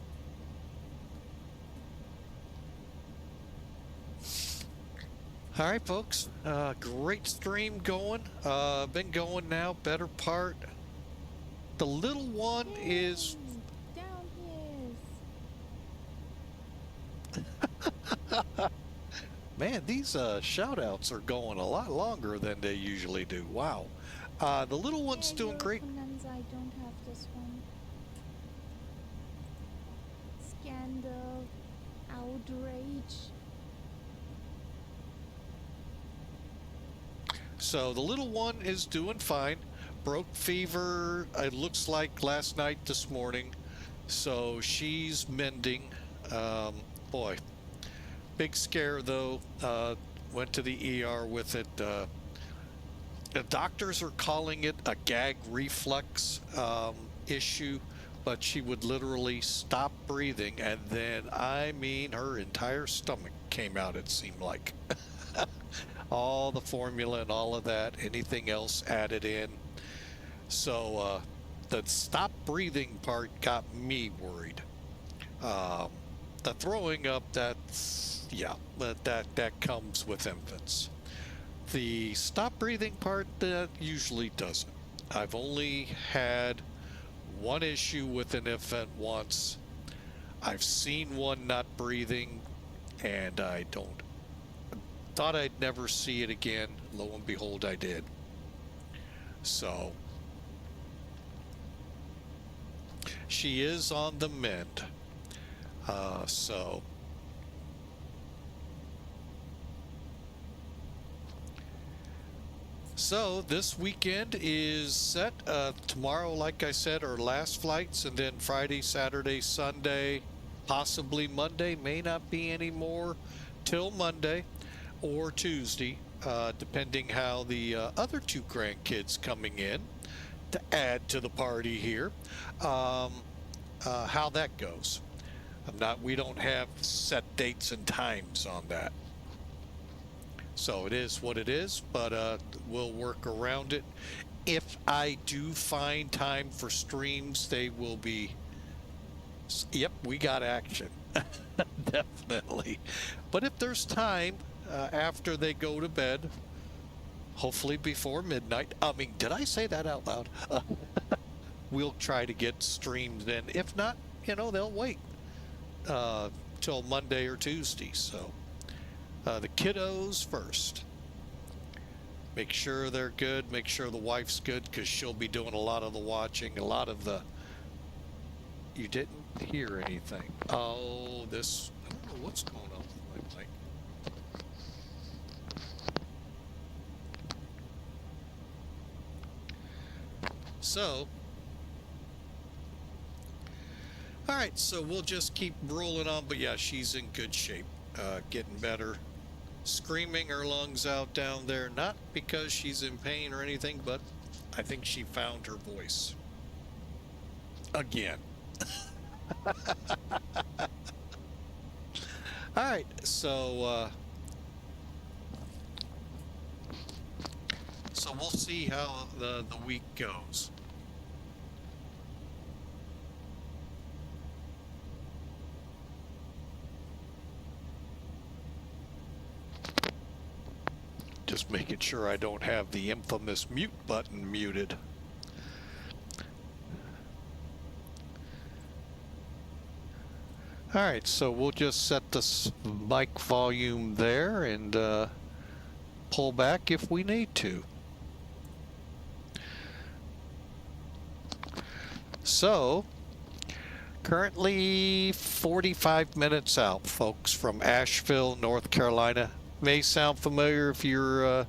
All right, folks. Great stream going. Been going now, better part. The little one is... Down Man, these shout-outs are going a lot longer than they usually do. Wow. The little one's doing great. Bonanza, I don't have this one. Scandal. Outrage. So the little one is doing fine. Broke fever, it looks like last night, this morning. So she's mending. Boy, big scare though. Went to the ER with it. The doctors are calling it a gag reflex issue, but she would literally stop breathing, and then, I mean, her entire stomach came out, it seemed like. All the formula and all of that, anything else added in. So the stop breathing part got me worried. The throwing up, that's, yeah, that comes with infants. The stop breathing part, that usually doesn't. I've only had one issue with an infant once. I've seen one not breathing, and I thought I'd never see it again. Lo and behold, I did. So she is on the mend. So this weekend is set. Tomorrow, like I said, are last flights, and then Friday, Saturday, Sunday, possibly Monday, may not be any more till Monday or Tuesday, depending how the other two grandkids coming in to add to the party here, how that goes. We don't have set dates and times on that. So it is what it is, but we'll work around it. If I do find time for streams, they will be, yep, we got action. Definitely. But if there's time after they go to bed, hopefully before midnight, I mean, did I say that out loud? We'll try to get streams in. If not, they'll wait till Monday or Tuesday. So the kiddos first. Make sure they're good. Make sure the wife's good, because she'll be doing a lot of the watching, a lot of the... You didn't hear anything. Oh, this... I don't know what's going on with my mic. So... Alright, so we'll just keep rolling on, but yeah, she's in good shape. Getting better. Screaming her lungs out down there, not because she's in pain or anything, but I think she found her voice. Again. Alright, so we'll see how the week goes. Just making sure I don't have the infamous mute button muted. Alright, so we'll just set the mic volume there and pull back if we need to. So, currently 45 minutes out, folks, from Asheville, North Carolina. may sound familiar if you're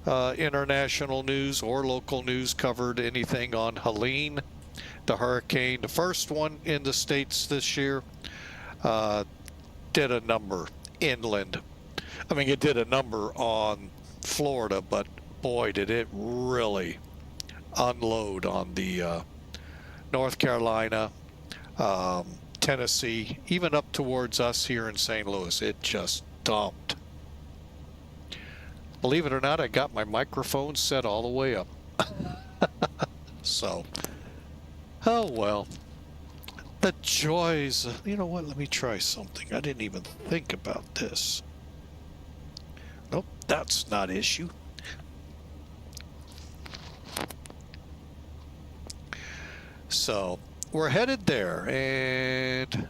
international news or local news covered anything on Helene, the hurricane, the first one in the States this year. Did a number inland. I mean, it did a number on Florida, but boy, did it really unload on the North Carolina, Tennessee, even up towards us here in St. Louis. It just dumped. Believe it or not, I got my microphone set all the way up. So, oh well. The joys. You know what? Let me try something. I didn't even think about this. Nope, that's not issue. So, we're headed there, and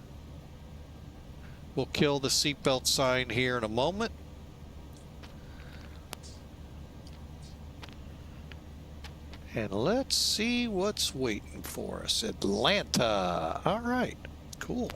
we'll kill the seatbelt sign here in a moment. And let's see what's waiting for us. Atlanta. All right, cool.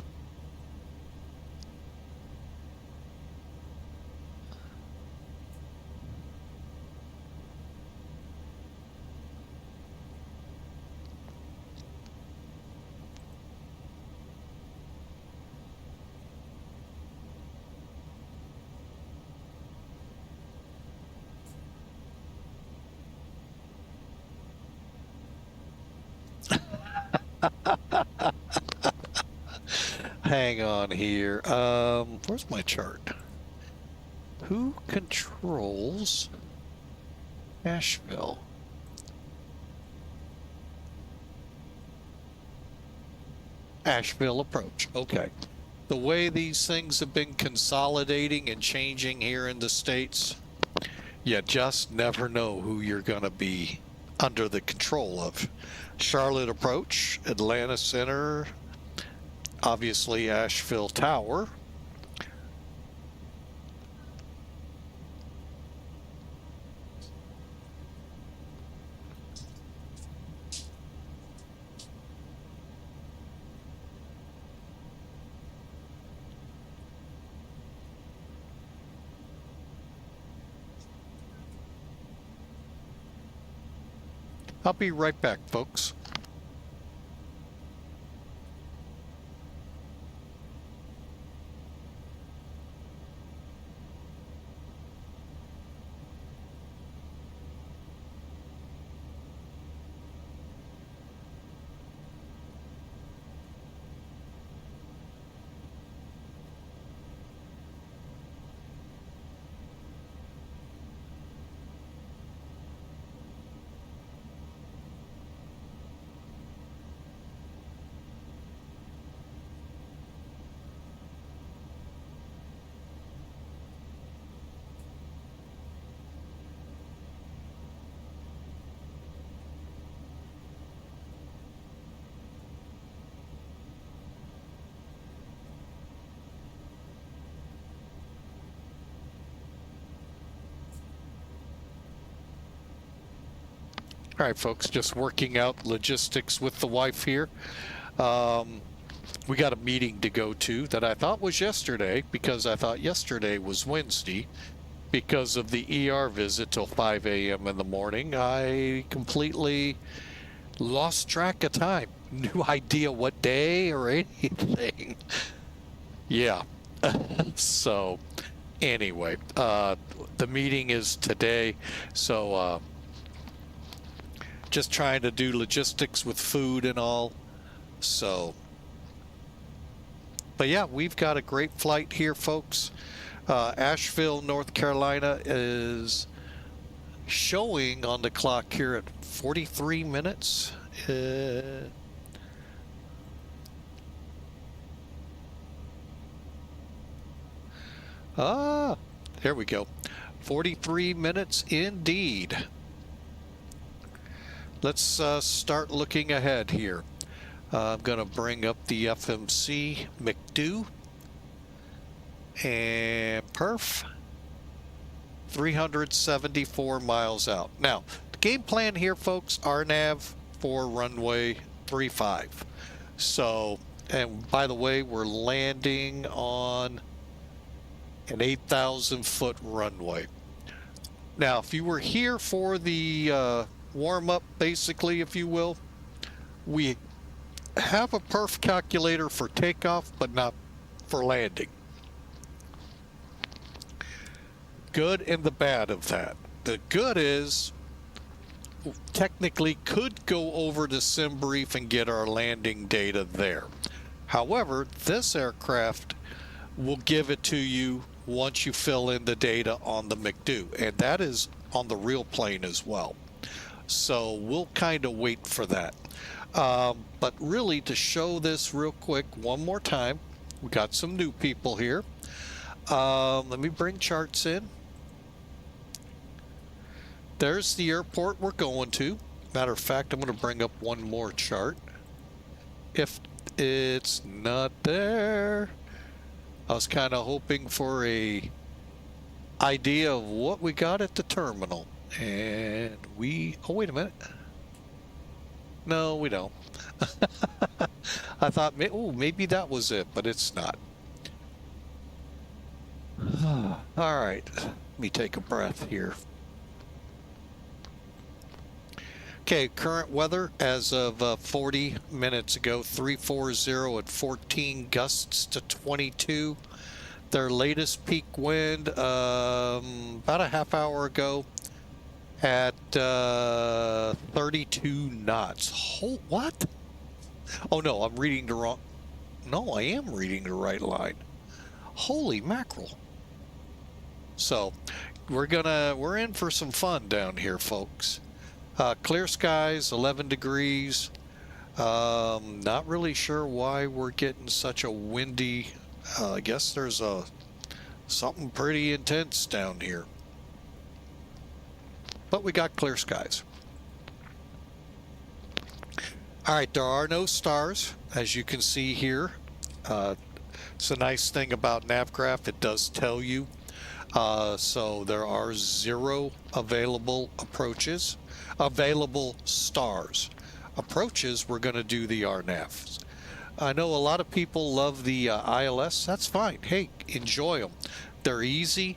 Hang on here. Where's my chart? Who controls Asheville? Asheville approach. Okay. The way these things have been consolidating and changing here in the States, you just never know who you're going to be under the control of. Charlotte approach, Atlanta Center, obviously Asheville Tower. I'll be right back, folks. All right, folks, just working out logistics with the wife here. We got a meeting to go to that I thought was yesterday, because I thought yesterday was Wednesday. Because of the ER visit till 5 a.m. in the morning, I completely lost track of time. No idea what day or anything. Yeah. So, anyway, the meeting is today, so just trying to do logistics with food and all. So, but yeah, we've got a great flight here, folks. Asheville, North Carolina is showing on the clock here at 43 minutes. There we go. 43 minutes indeed. Let's start looking ahead here. I'm going to bring up the FMC McDo and perf. 374 miles out. Now, the game plan here, folks, RNAV for runway 35. So, and by the way, we're landing on an 8,000 foot runway. Now, if you were here for the warm-up, basically, if you will, we have a perf calculator for takeoff, but not for landing. Good and the bad of that. The good is, technically could go over to SimBrief and get our landing data there. However, this aircraft will give it to you once you fill in the data on the McDo, and that is on the real plane as well. So we'll kind of wait for that. But really, to show this real quick one more time, we got some new people here. Let me bring charts in. There's the airport we're going to. Matter of fact, I'm going to bring up one more chart. If it's not there, I was kind of hoping for a idea of what we got at the terminal. And oh, wait a minute. No, we don't. I thought, oh, maybe that was it, but it's not. All right, let me take a breath here. Okay, current weather as of 40 minutes ago, 340 at 14 gusts to 22. Their latest peak wind about a half hour ago at 32 knots. What? Oh no, I'm reading the wrong. No, I am reading the right line. Holy mackerel. So we're in for some fun down here, folks. Clear skies, 11 degrees. Not really sure why we're getting such a windy. I guess there's something pretty intense down here. But we got clear skies. All right, there are no stars, as you can see here. It's a nice thing about Navgraph. It does tell you. So there are 0 available approaches. Available stars. Approaches, we're going to do the RNAVs. I know a lot of people love the ILS. That's fine. Hey, enjoy them. They're easy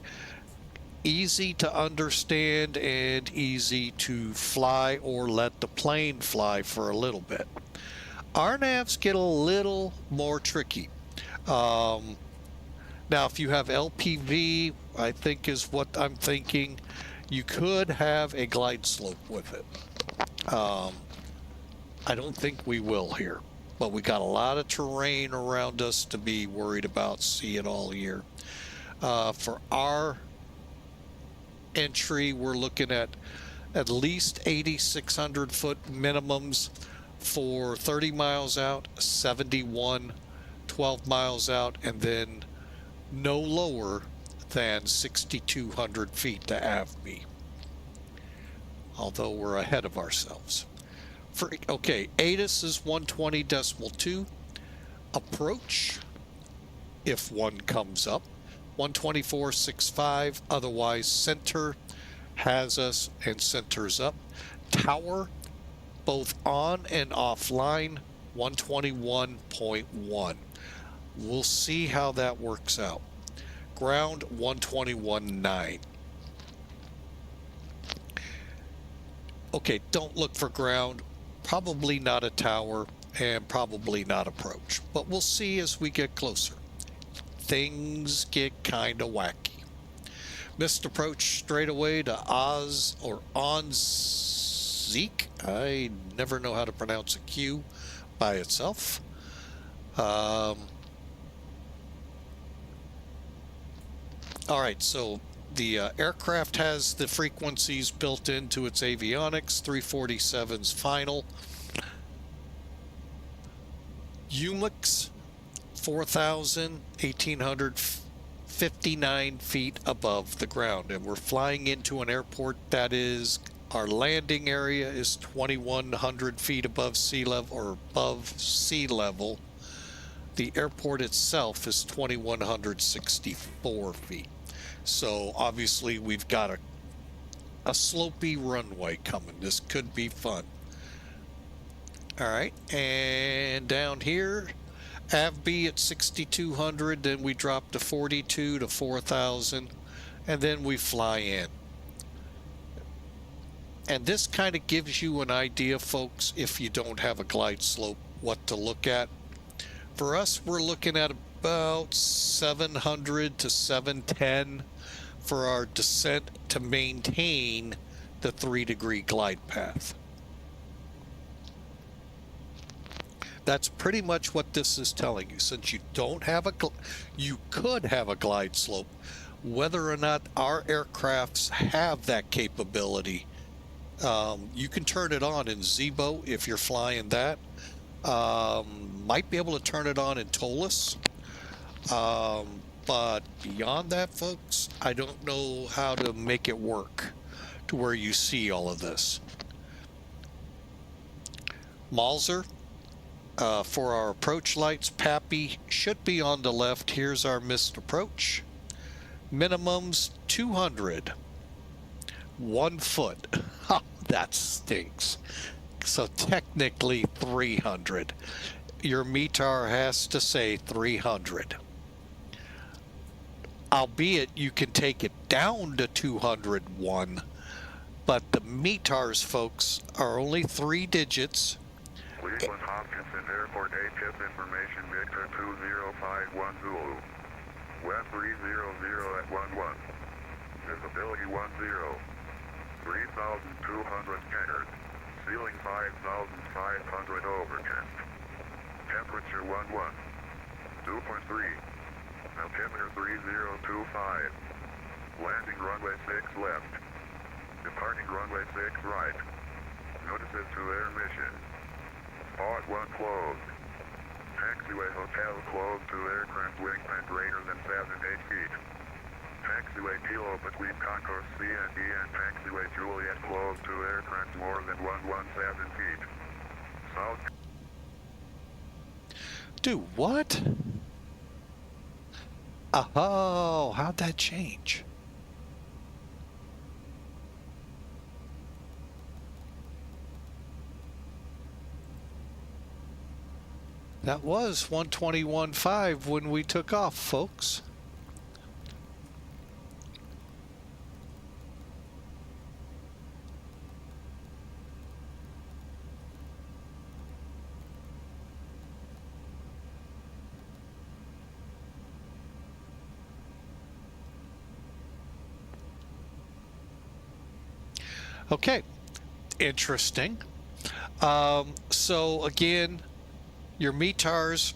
to understand and easy to fly or let the plane fly for a little bit. RNAVs get a little more tricky. Now, if you have LPV, I think is what I'm thinking, you could have a glide slope with it. I don't think we will here, but we got a lot of terrain around us to be worried about. See it all year. For our entry, we're looking at least 8,600 foot minimums for 30 miles out, 71, 12 miles out, and then no lower than 6,200 feet to AVB. Although we're ahead of ourselves. Okay, ATIS is 120.2. Approach, if one comes up, 124.65. Otherwise, center has us and centers up. Tower, both on and offline, 121.1. We'll see how that works out. Ground, 121.9. Okay, don't look for ground. Probably not a tower and probably not approach. But we'll see as we get closer. Things get kind of wacky. Missed approach straight away to Oz or Onzeek. I never know how to pronounce a Q by itself. All right, so the aircraft has the frequencies built into its avionics. 347's final. UMIX, 4,000, 1,859 feet above the ground. And we're flying into an airport that is, our landing area is 2,100 feet above sea level, or above sea level. The airport itself is 2,164 feet. So obviously we've got a slopey runway coming. This could be fun. All right, and down here, AVB at 6,200, then we drop to 42 to 4,000, and then we fly in. And this kind of gives you an idea, folks, if you don't have a glide slope, what to look at. For us, we're looking at about 700 to 710 for our descent to maintain the 3-degree glide path. That's pretty much what this is telling you. Since you don't have you could have a glide slope, whether or not our aircrafts have that capability, you can turn it on in Zebo if you're flying that. Might be able to turn it on in TOLUS. But beyond that, folks, I don't know how to make it work to where you see all of this. Malzer, for our approach lights, Pappy should be on the left. Here's our missed approach. Minimums 200. 1 foot. That stinks. So technically 300. Your METAR has to say 300. Albeit you can take it down to 201, but the METARs, folks, are only 3 digits. Cleveland Hopkinson Airport ATIP information Victor 2051 Zulu. West 300 at 11. Visibility 10. 3,200 checkered. Ceiling 5,500 overcast. Temperature 11. 2.3. Altimeter 3025. Landing runway 6 left. Departing runway 6 right. Notices to air mission. Spot 1 closed. Taxiway hotel closed to aircraft wingspan greater than 7-8 feet. Taxiway Kilo between Concourse C and D and Taxiway Juliet closed to aircraft more than 117 feet. South. Do what? Oh, how'd that change? That was 121.5 when we took off, folks. Okay, interesting. So again, your METARs,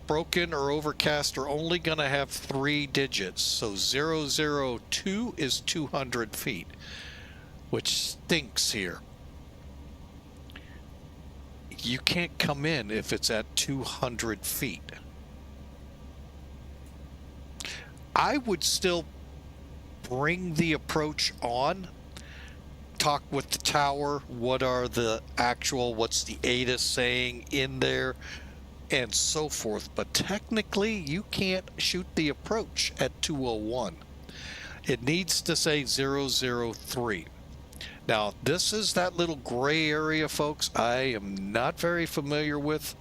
broken or overcast, are only going to have 3 digits. So 002 is 200 feet, which stinks here. You can't come in if it's at 200 feet. I would still bring the approach on, talk with the tower, what's the ATA saying in there, and so forth. But technically, you can't shoot the approach at 201. It needs to say 003. Now, this is that little gray area, folks, I am not very familiar with,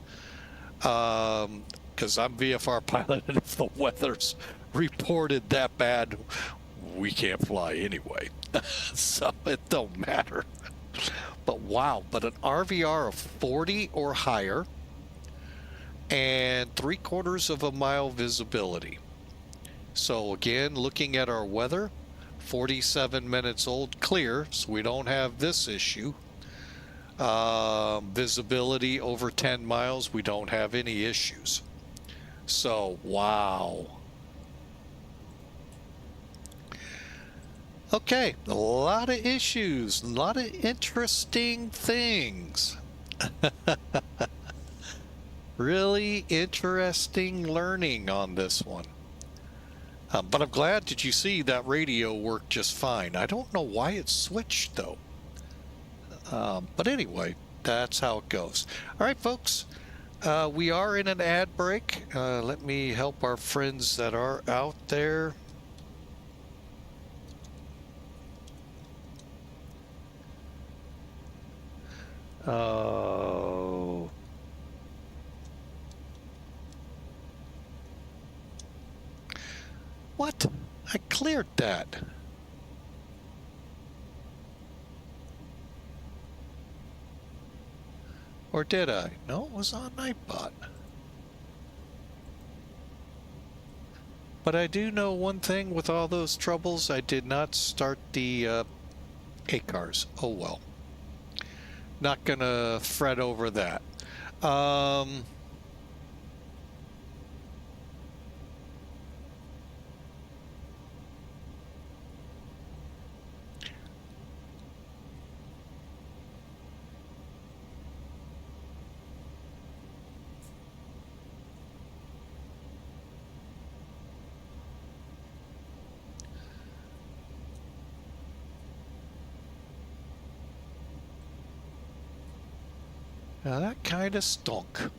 because I'm VFR pilot, and if the weather's reported that bad, we can't fly anyway. So it don't matter. But wow, but an RVR of 40 or higher and 3/4 of a mile visibility. So again, looking at our weather, 47 minutes old, clear, so we don't have this issue. Visibility over 10 miles, we don't have any issues. So wow. Okay, a lot of issues, a lot of interesting things. Really interesting learning on this one. But I'm glad that you see that radio worked just fine. I don't know why it switched though. But anyway, that's how it goes. All right, folks, we are in an ad break. Let me help our friends that are out there. Oh. What? I cleared that. Or did I? No, it was on Nightbot. But I do know one thing with all those troubles, I did not start the ACARs. Oh well. Not gonna fret over that. Now that kind of stunk.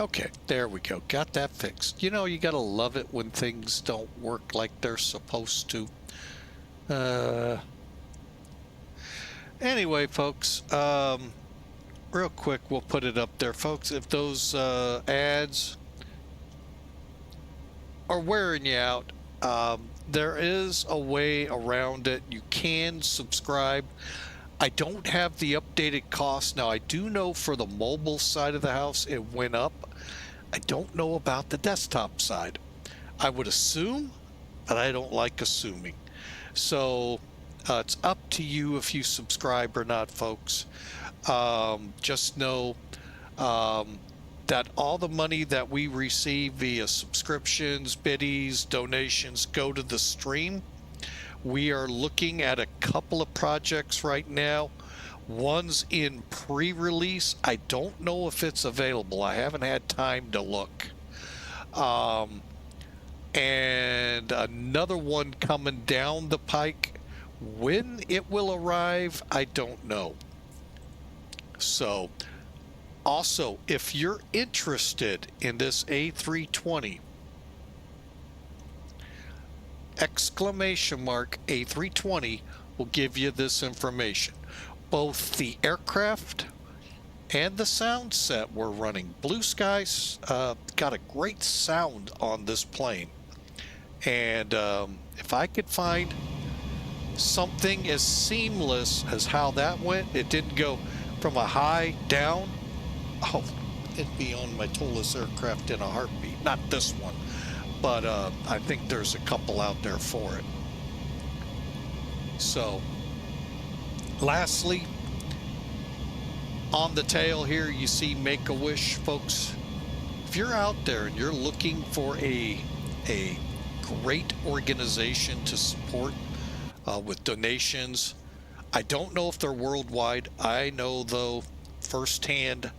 Okay, there we go. Got that fixed. You know, you gotta love it when things don't work like they're supposed to. Anyway, folks, real quick, we'll put it up there. Folks, if those ads are wearing you out, there is a way around it. You can subscribe. I don't have the updated cost. Now, I do know for the mobile side of the house, it went up. I don't know about the desktop side. I would assume, but I don't like assuming. So it's up to you if you subscribe or not, folks. Just know that all the money that we receive via subscriptions, biddies, donations go to the stream. We are looking at a couple of projects right now. One's in pre-release. I don't know if it's available. I haven't had time to look. And another one coming down the pike. When it will arrive, I don't know. So, also, if you're interested in this A320, exclamation mark A320 will give you this information. Both the aircraft and the sound set we're running. Blue Skies got a great sound on this plane. And if I could find something as seamless as how that went, it didn't go from a high down. Oh, it'd be on my toolless aircraft in a heartbeat. Not this one, but I think there's a couple out there for it. So, lastly, on the tail here, you see Make-A-Wish, folks. If you're out there and you're looking for a great organization to support with donations, I don't know if they're worldwide. I know, though, firsthand,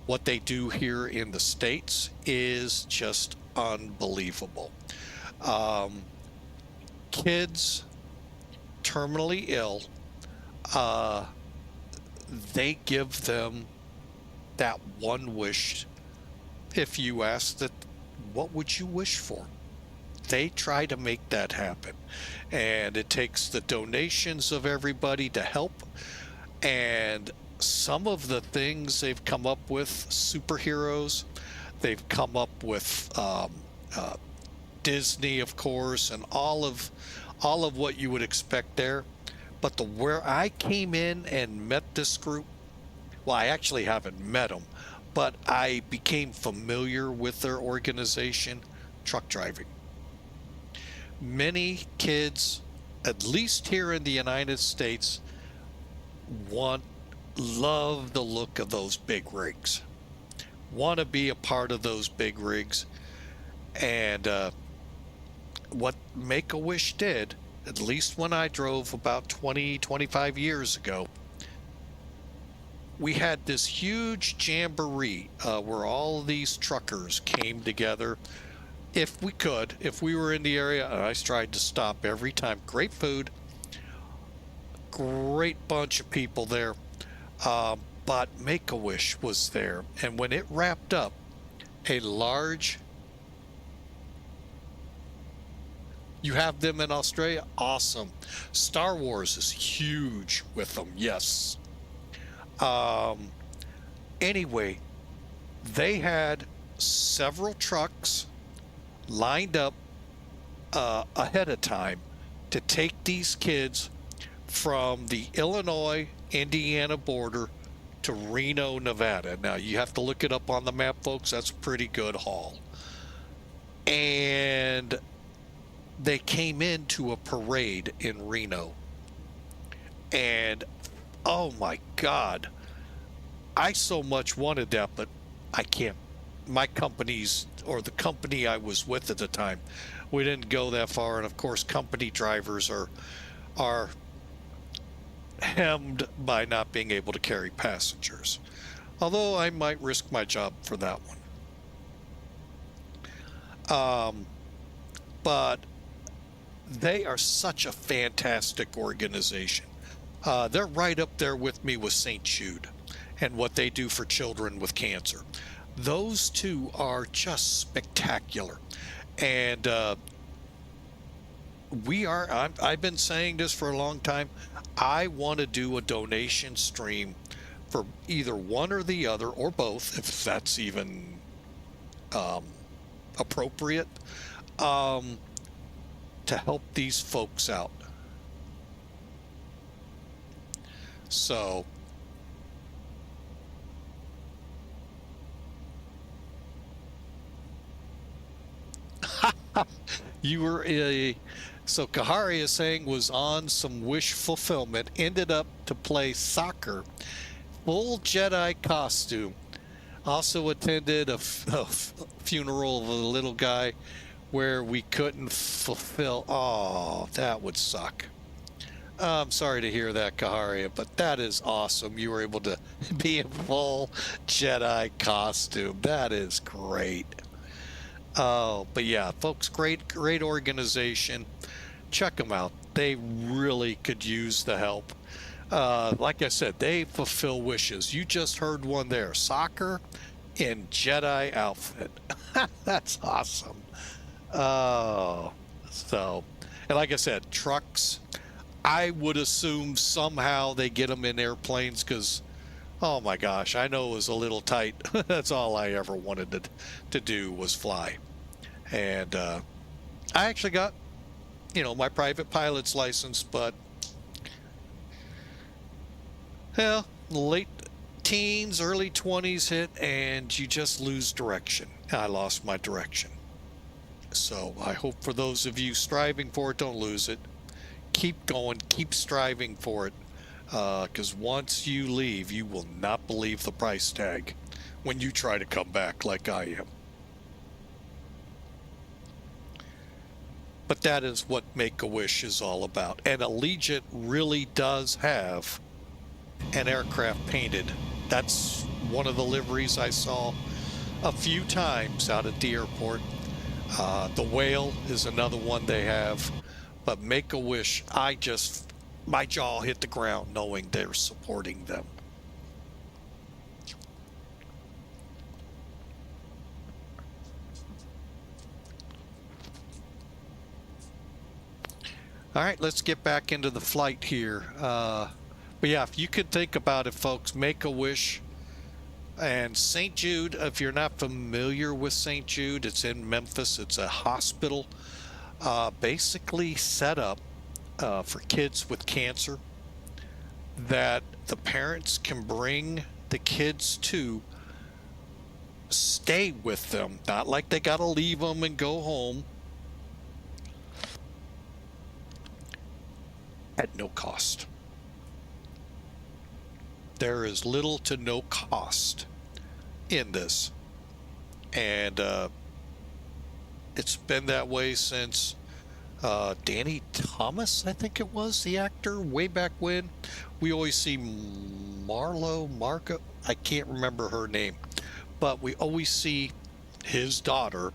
what they do here in the States is just unbelievable. Kids terminally ill, they give them that one wish. If you ask that, what would you wish for? They try to make that happen. And it takes the donations of everybody to help. And some of the things they've come up with, superheroes, they've come up with Disney, of course, and all of what you would expect there. But where I came in and met this group, well, I actually haven't met them, but I became familiar with their organization, truck driving. Many kids, at least here in the United States, love the look of those big rigs, want to be a part of those big rigs. And what Make-A-Wish did, at least when I drove about 20, 25 years ago, we had this huge jamboree where all of these truckers came together. If we were in the area, I tried to stop every time. Great food, great bunch of people there. But Make-A-Wish was there. And when it wrapped up, a large... You have them in Australia? Awesome. Star Wars is huge with them, yes. Anyway, they had several trucks lined up ahead of time to take these kids from the Illinois-Indiana border to Reno, Nevada. Now, you have to look it up on the map, folks. That's a pretty good haul. And they came into a parade in Reno. And, oh my God, I so much wanted that, but I can't. My company's, or the company I was with at the time, we didn't go that far. And of course, company drivers are hemmed by not being able to carry passengers. Although I might risk my job for that one. But they are such a fantastic organization. They're right up there with me with St. Jude and what they do for children with cancer. Those two are just spectacular. And I've been saying this for a long time. I want to do a donation stream for either one or the other, or both, if that's even appropriate, to help these folks out. So you were so Kahari is saying was on some wish fulfillment, ended up to play soccer, full Jedi costume. Also attended a funeral of a little guy where we couldn't fulfill. Oh, that would suck. I'm sorry to hear that, Kaharia, but that is awesome. You were able to be in full Jedi costume. That is great. Oh, but yeah, folks, great organization. Check them out. They really could use the help. Like I said, they fulfill wishes. You just heard one there. Soccer in Jedi outfit. That's awesome. Oh, so, and like I said, trucks, I would assume somehow they get them in airplanes because, oh my gosh, I know it was a little tight. That's all I ever wanted to do was fly. And I actually got, my private pilot's license, but, well, late teens, early 20s hit, and you just lose direction. I lost my direction. So I hope for those of you striving for it, don't lose it. Keep going, keep striving for it. Because once you leave, you will not believe the price tag when you try to come back like I am. But that is what Make-A-Wish is all about. And Allegiant really does have an aircraft painted. That's one of the liveries I saw a few times out at the airport. The Whale is another one they have. But Make-A-Wish, my jaw hit the ground knowing they're supporting them. All right, let's get back into the flight here. But yeah, if you could think about it, folks, Make-A-Wish and St. Jude. If you're not familiar with St. Jude, it's in Memphis. It's a hospital basically set up for kids with cancer that the parents can bring the kids to, stay with them. Not like they got to leave them and go home. At no cost. There is little to no cost in this. And it's been that way since Danny Thomas, I think it was, the actor, way back when we always see Marco, I can't remember her name, but we always see his daughter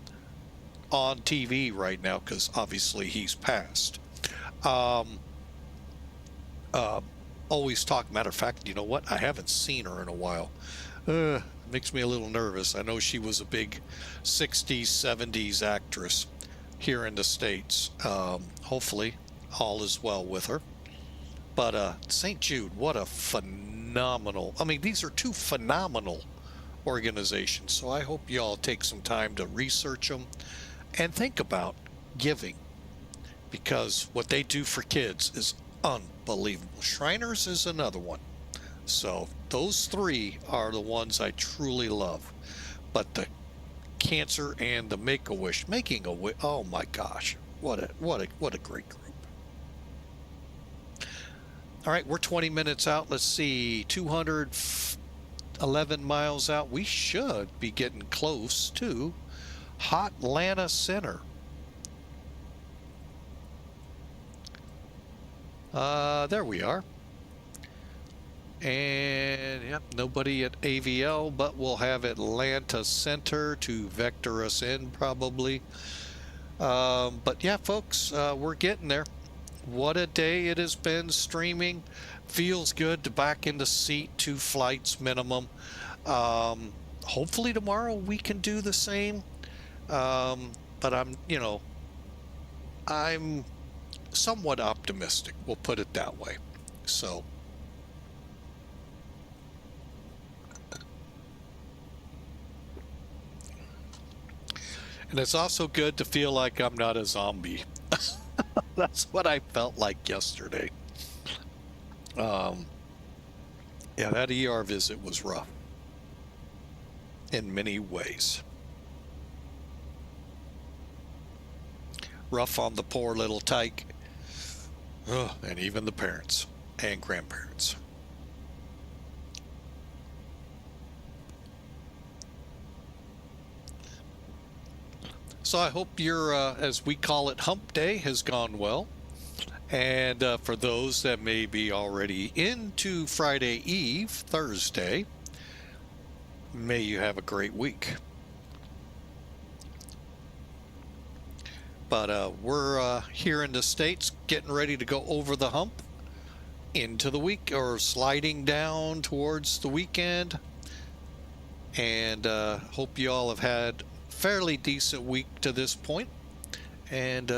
on TV right now because obviously he's passed. Always talk. Matter of fact, you know what? I haven't seen her in a while. Makes me a little nervous. I know she was a big 60s, 70s actress here in the States. Hopefully all is well with her. But St. Jude, what a phenomenal, I mean, these are two phenomenal organizations. So I hope you all take some time to research them and think about giving, because what they do for kids is unbelievable. Shriners is another one. So those three are the ones I truly love. But the cancer and the Make-A-Wish, making a wish, oh my gosh, what a great group. All right, we're 20 minutes out. Let's see, 211 miles out. We should be getting close to Hotlanta Center. There we are. And yep, nobody at AVL, but we'll have Atlanta Center to vector us in probably. But yeah, folks, we're getting there. What a day it has been streaming. Feels good to back in the seat, 2 flights minimum. Hopefully tomorrow we can do the same. But I'm somewhat optimistic. We'll put it that way. So. And it's also good to feel like I'm not a zombie. That's what I felt like yesterday. Yeah, that ER visit was rough in many ways. Rough on the poor little tyke, and even the parents and grandparents. So I hope your, as we call it, hump day has gone well. And for those that may be already into Friday Eve, Thursday, may you have a great week. But we're here in the States getting ready to go over the hump into the week, or sliding down towards the weekend. And hope you all have had fairly decent week to this point, and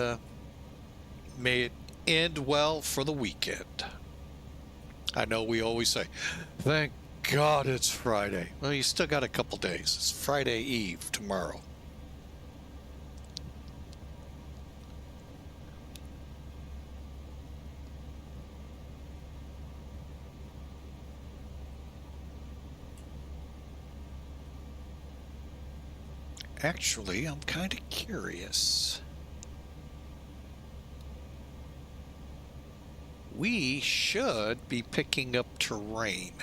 may it end well for the weekend. I know we always say, thank God it's Friday. Well, you still got a couple days. It's Friday Eve tomorrow. Actually, I'm kind of curious. We should be picking up terrain.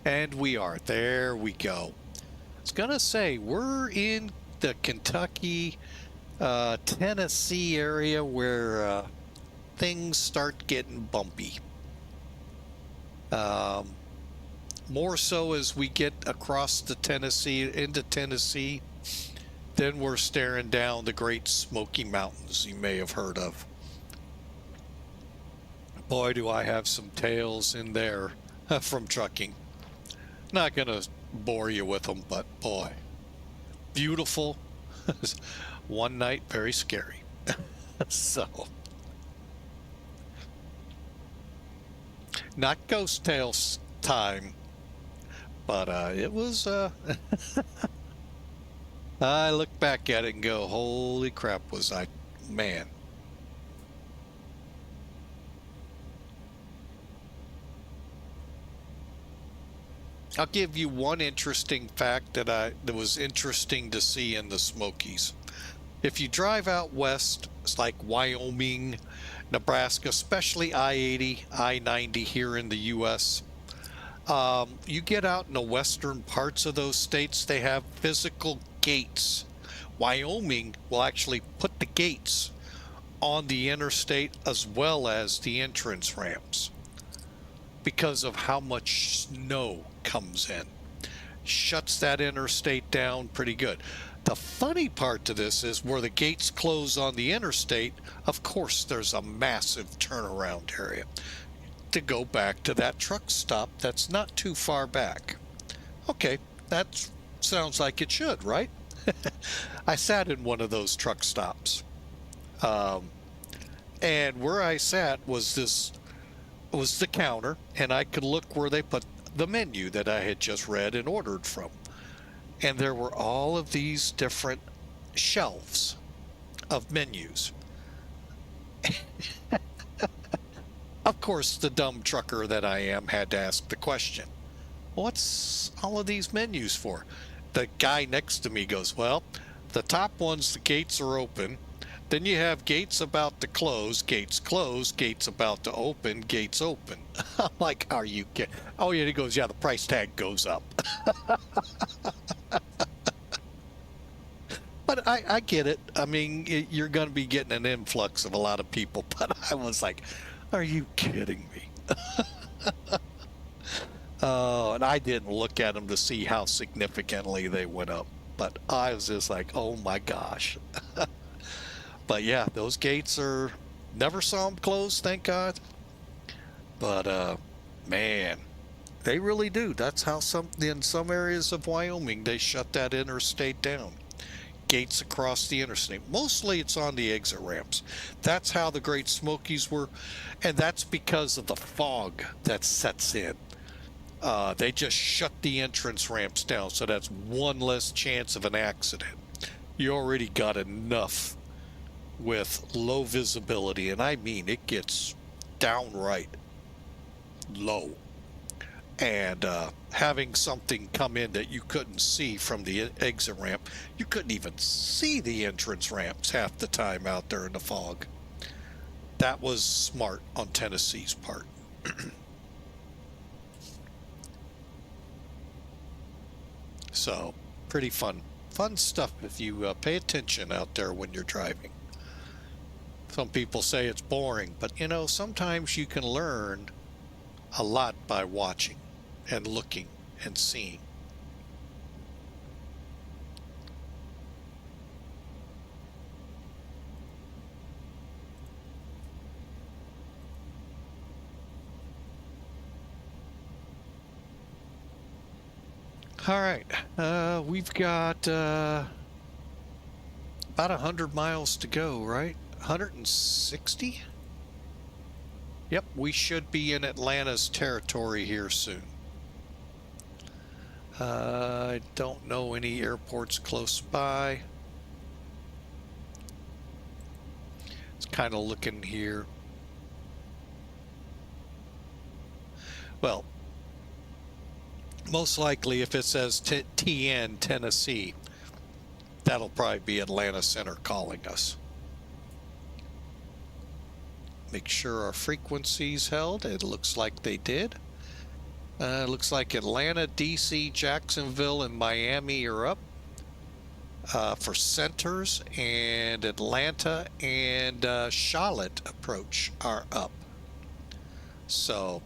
And we are. There we go. I was going to say, we're in the Kentucky, Tennessee area where things start getting bumpy. More so as we get across the into Tennessee, then we're staring down the Great Smoky Mountains you may have heard of. Boy, do I have some tales in there from trucking. Not going to bore you with them, but boy, beautiful. One night, very scary. So, not ghost tales time. But it was, I look back at it and go, holy crap, was I, man. I'll give you one interesting fact that was interesting to see in the Smokies. If you drive out west, it's like Wyoming, Nebraska, especially I-80, I-90 here in the U.S., you get out in the western parts of those states, they have physical gates. Wyoming will actually put the gates on the interstate as well as the entrance ramps. because of how much snow comes in. Shuts that interstate down pretty good. The funny part to this is where the gates close on the interstate, of course there's a massive turnaround area to go back to that truck stop that's not too far back. Okay, that sounds like it should, right? I sat in one of those truck stops. And where I sat was the counter, and I could look where they put the menu that I had just read and ordered from. And there were all of these different shelves of menus. Of course, the dumb trucker that I am had to ask the question, what's all of these menus for? The guy next to me goes, well, the top ones, the gates are open. Then you have gates about to close, gates close, gates about to open, gates open. I'm like, are you kidding? Oh, yeah, he goes, yeah, the price tag goes up. But I get it. I mean, you're going to be getting an influx of a lot of people. But I was like, are you kidding me? And I didn't look at them to see how significantly they went up. But I was just like, oh my gosh. But yeah, those gates are, never saw them close, thank God. But man, they really do. That's how in some areas of Wyoming, they shut that interstate down. Gates across the interstate. Mostly it's on the exit ramps. That's how the Great Smokies were. And that's because of the fog that sets in. They just shut the entrance ramps down. So that's one less chance of an accident. You already got enough with low visibility. And I mean, it gets downright low. And having something come in that you couldn't see from the exit ramp, you couldn't even see the entrance ramps half the time out there in the fog. That was smart on Tennessee's part. So, pretty fun stuff if you pay attention out there when you're driving. Some people say it's boring, but you know, sometimes you can learn a lot by watching and looking and seeing. All right, we've got about 100 miles to go, right? 160? Yep, we should be in Atlanta's territory here soon. I don't know any airports close by. It's kind of looking here. Well, most likely if it says TN, Tennessee, that'll probably be Atlanta Center calling us. Make sure our frequency's held. It looks like they did. Looks like Atlanta, DC, Jacksonville, and Miami are up for centers, and Atlanta and Charlotte approach are up. So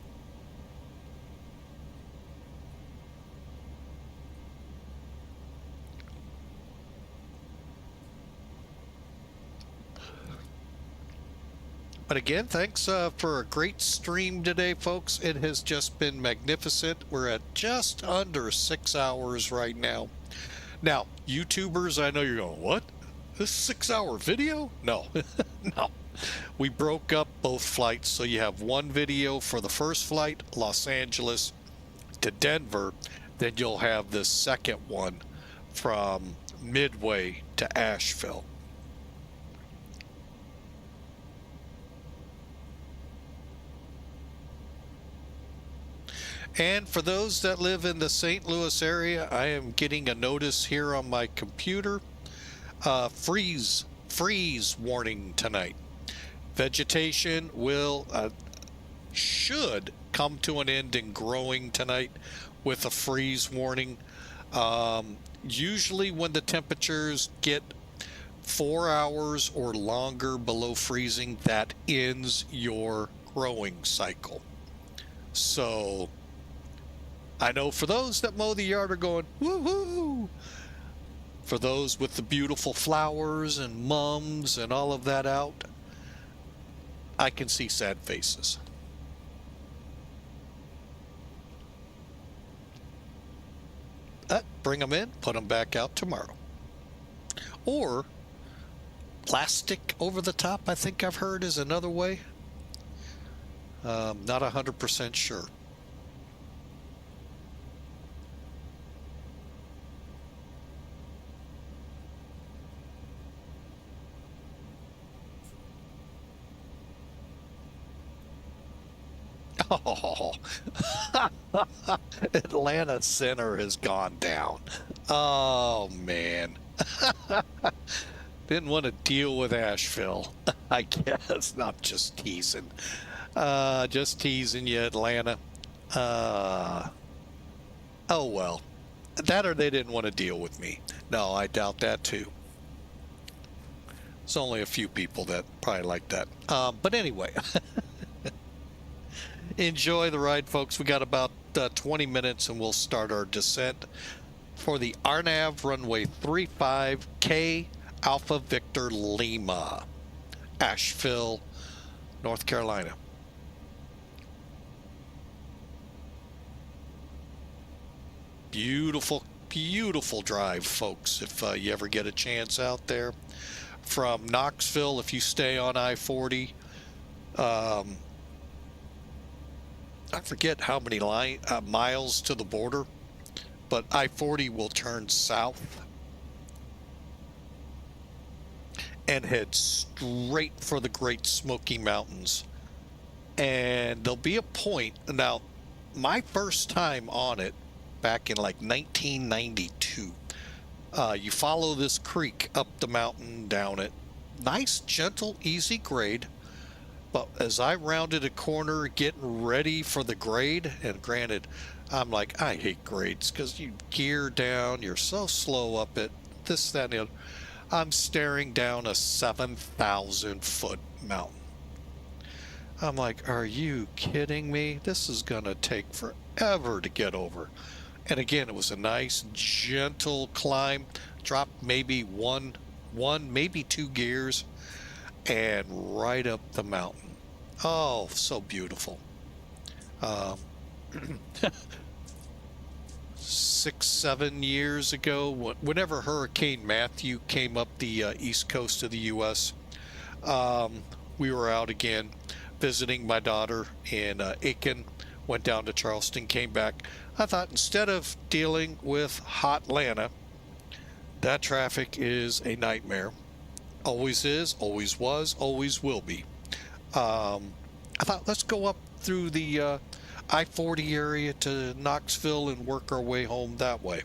but again, thanks for a great stream today, folks. It has just been magnificent. We're at just under 6 hours right now. Now, YouTubers, I know you're going, what? This 6-hour video? No, no. We broke up both flights, so you have one video for the first flight, Los Angeles to Denver. Then you'll have the second one from Midway to Asheville. And for those that live in the St. Louis area, I am getting a notice here on my computer. Freeze warning tonight. Vegetation should come to an end in growing tonight with a freeze warning. Usually when the temperatures get 4 hours or longer below freezing, that ends your growing cycle. So I know for those that mow the yard are going, woohoo! For those with the beautiful flowers and mums and all of that out, I can see sad faces. Bring them in, put them back out tomorrow. Or plastic over the top, I think I've heard is another way. Not 100% sure. Oh, Atlanta Center has gone down. Oh, man. Didn't want to deal with Asheville, I guess. Not just teasing. Just teasing you, Atlanta. Oh, well. That or they didn't want to deal with me. No, I doubt that, too. There's only a few people that probably like that. But anyway. Enjoy the ride, folks. We got about 20 minutes and we'll start our descent for the RNAV runway 35 K Alpha Victor Lima, Asheville, North Carolina. Beautiful, beautiful drive, folks. If you ever get a chance out there from Knoxville, if you stay on I-40, I forget how many miles to the border, but I-40 will turn south and head straight for the Great Smoky Mountains. And there'll be a point, now, my first time on it, back in like 1992, you follow this creek up the mountain, down it. Nice, gentle, easy grade. But as I rounded a corner getting ready for the grade, and granted, I'm like, I hate grades because you gear down, you're so slow up it, this, that, and the other. I'm staring down a 7,000-foot mountain. I'm like, are you kidding me? This is going to take forever to get over. And again, it was a nice, gentle climb. Dropped maybe one, maybe 2 gears. And right up the mountain. Oh, so beautiful. 6-7 years ago, whenever Hurricane Matthew came up the east coast of the U.S., we were out again visiting my daughter in Aiken, went down to Charleston, came back. I thought instead of dealing with hot Atlanta, that traffic is a nightmare. Always is, always was, always will be. I thought, let's go up through the I-40 area to Knoxville and work our way home that way.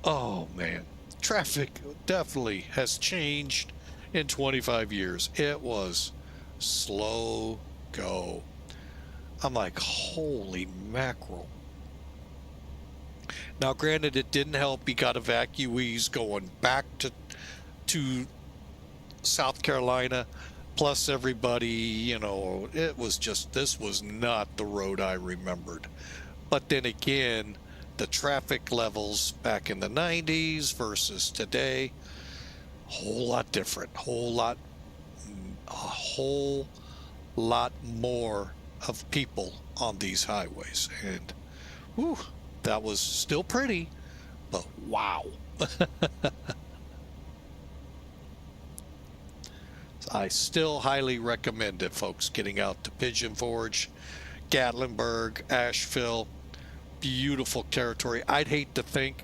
Oh, man. Traffic definitely has changed in 25 years. It was slow go. I'm like, holy mackerel. Now, granted, it didn't help. You got evacuees going back to South Carolina, plus everybody, you know, it was just, this was not the road I remembered. But then again, the traffic levels back in the 90s versus today, a whole lot different, a whole lot more of people on these highways. And, whew, that was still pretty, but wow. I still highly recommend it, folks, getting out to Pigeon Forge, Gatlinburg, Asheville. Beautiful territory. I'd hate to think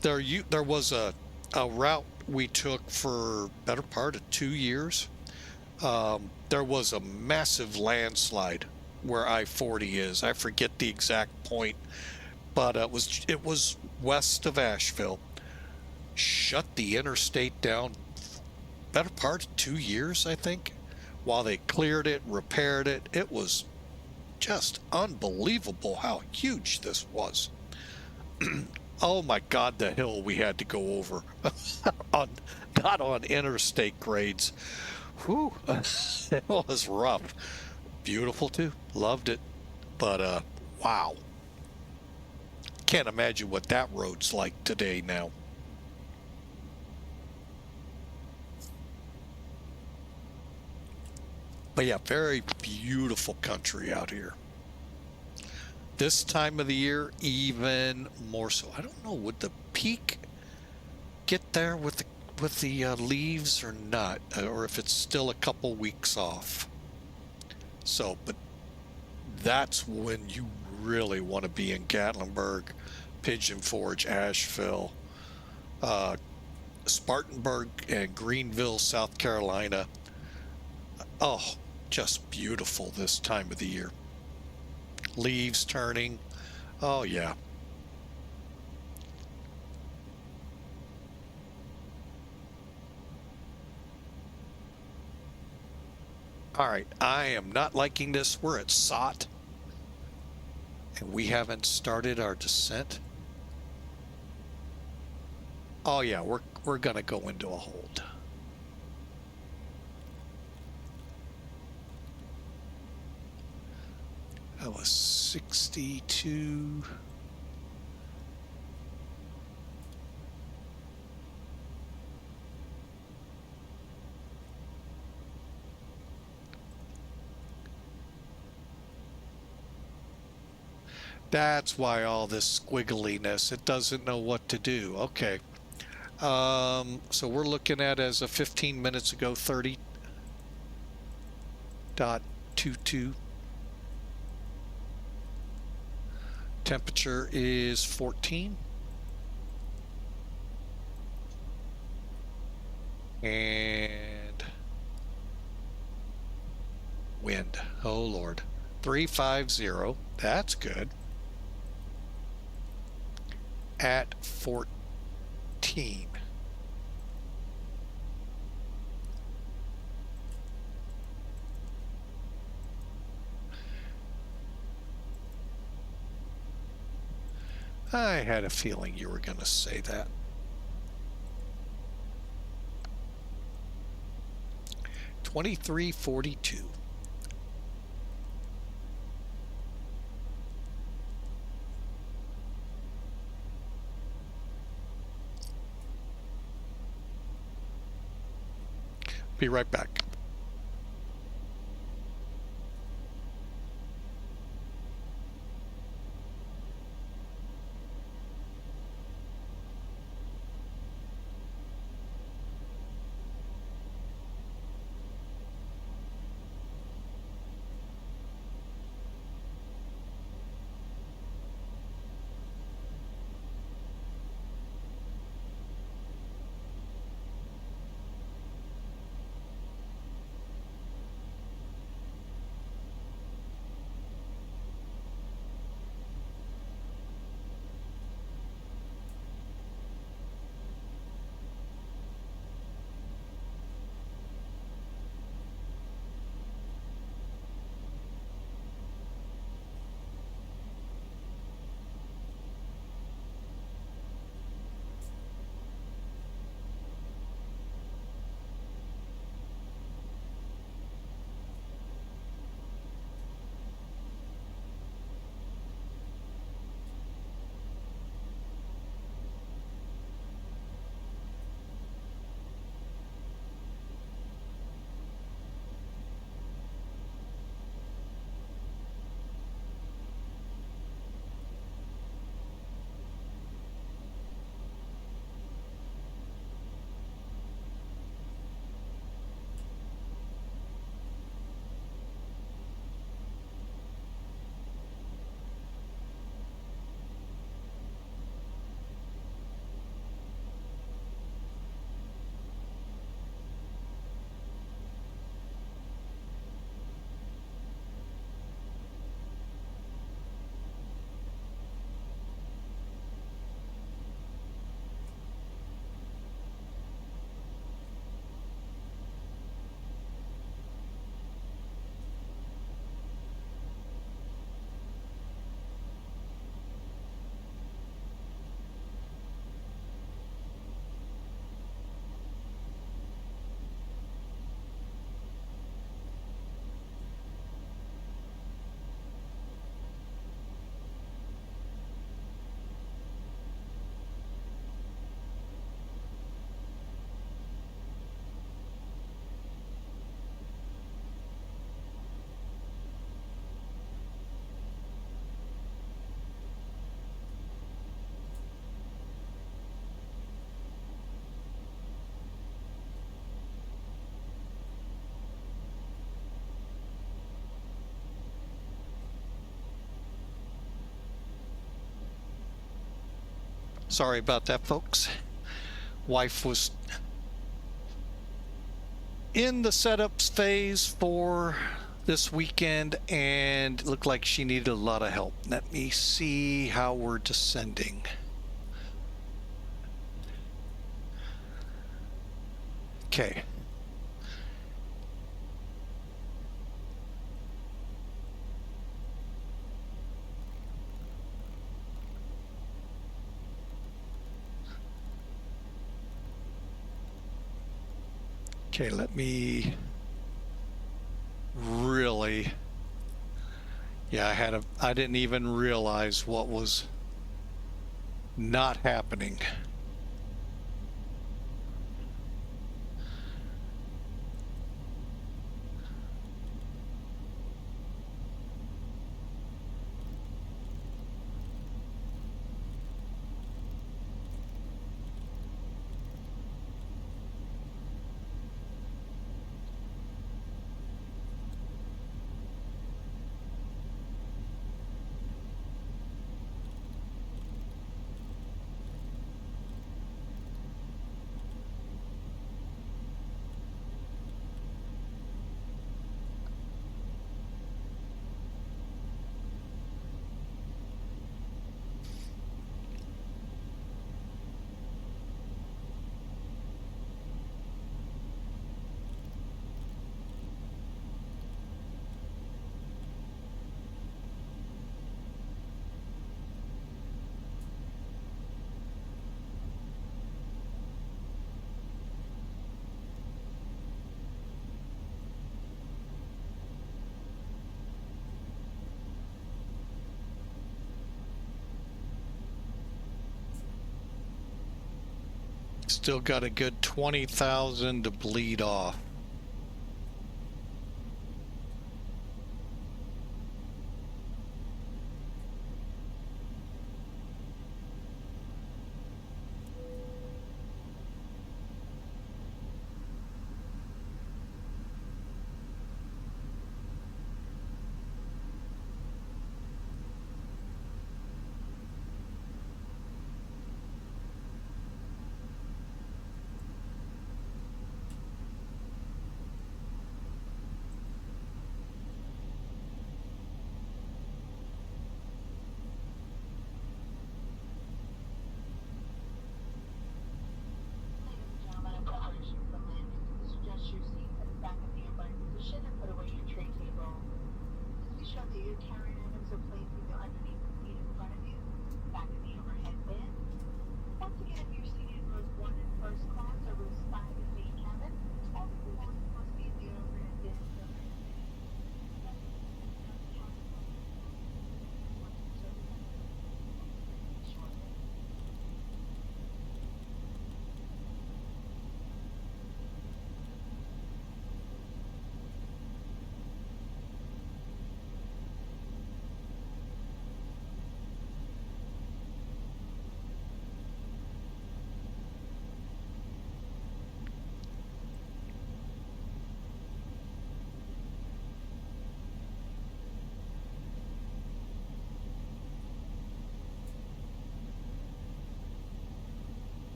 there was a route we took for better part of 2 years. There was a massive landslide where I-40 is. I forget the exact point, but it was west of Asheville. Shut the interstate down better part of 2 years, I think, while they cleared it, repaired it. It was just unbelievable how huge this was. Oh my God, the hill we had to go over not on interstate grades. Whew. It was rough. beautiful too. Loved it. But wow. Can't imagine what that road's like today now. But yeah, very beautiful country out here. This time of the year, even more so. I don't know, would the peak get there with the leaves or not, or if it's still a couple weeks off. So, but that's when you really want to be in Gatlinburg, Pigeon Forge, Asheville, Spartanburg, and Greenville, South Carolina. Oh, just beautiful this time of the year. Leaves turning. Oh, yeah. All right, I am not liking this. We're at SOT, and we haven't started our descent. Oh yeah, we're gonna go into a hold. That was 62. That's why all this squiggliness. It doesn't know what to do. Okay. So we're looking at, as of 15 minutes ago, 30.22. Temperature is 14. And wind. Oh, Lord. 350. That's good. At 14. I had a feeling you were going to say that. $23.42. Be right back. Sorry about that, folks. Wife was in the setups phase for this weekend and it looked like she needed a lot of help. Let me see how we're descending. Okay. Okay, let me really, yeah, I didn't even realize what was not happening. Still got a good 20,000 to bleed off.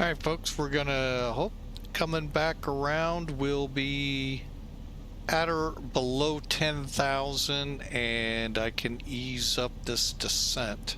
All right, folks, we're gonna hope coming back around we'll be at or below 10,000 and I can ease up this descent.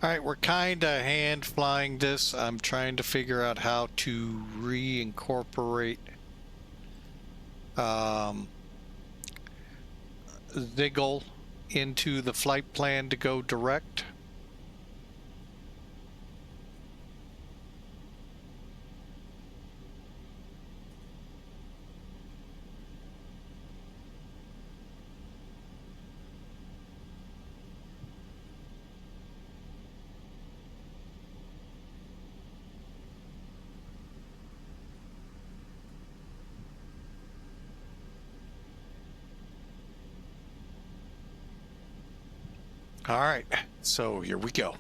All right, we're kind of hand flying this. I'm trying to figure out how to reincorporate Ziggle into the flight plan to go direct. All right, so here we go.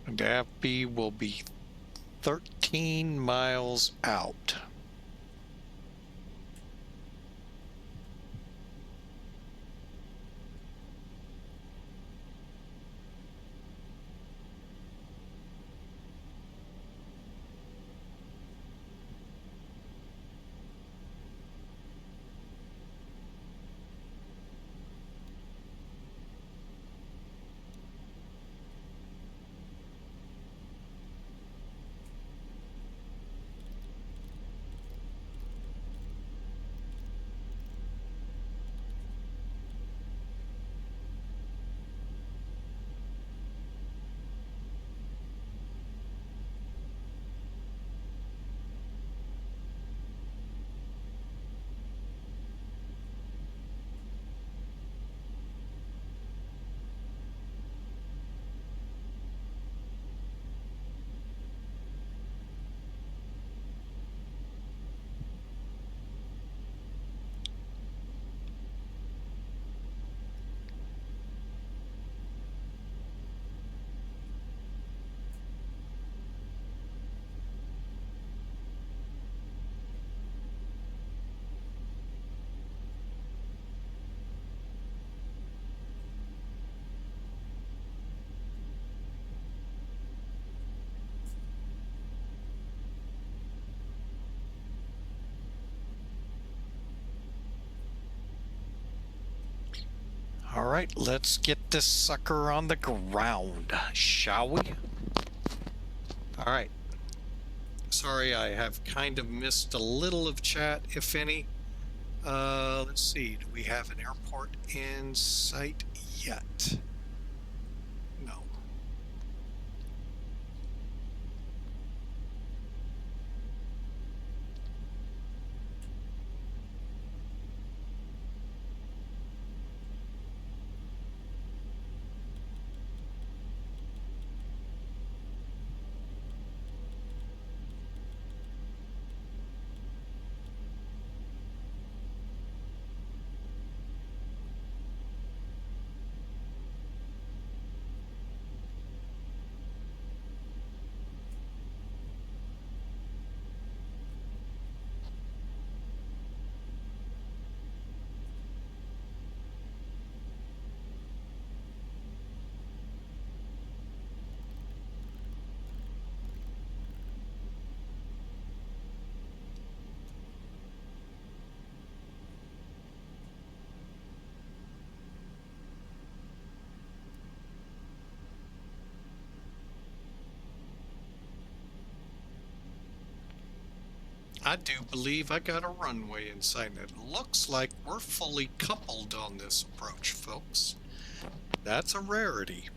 And FB will be 13 miles out. All right, let's get this sucker on the ground, shall we? All right. Sorry, I have kind of missed a little of chat, if any. Let's see, do we have an airport in sight yet? No. I do believe I got a runway in sight. It looks like we're fully coupled on this approach, folks. That's a rarity.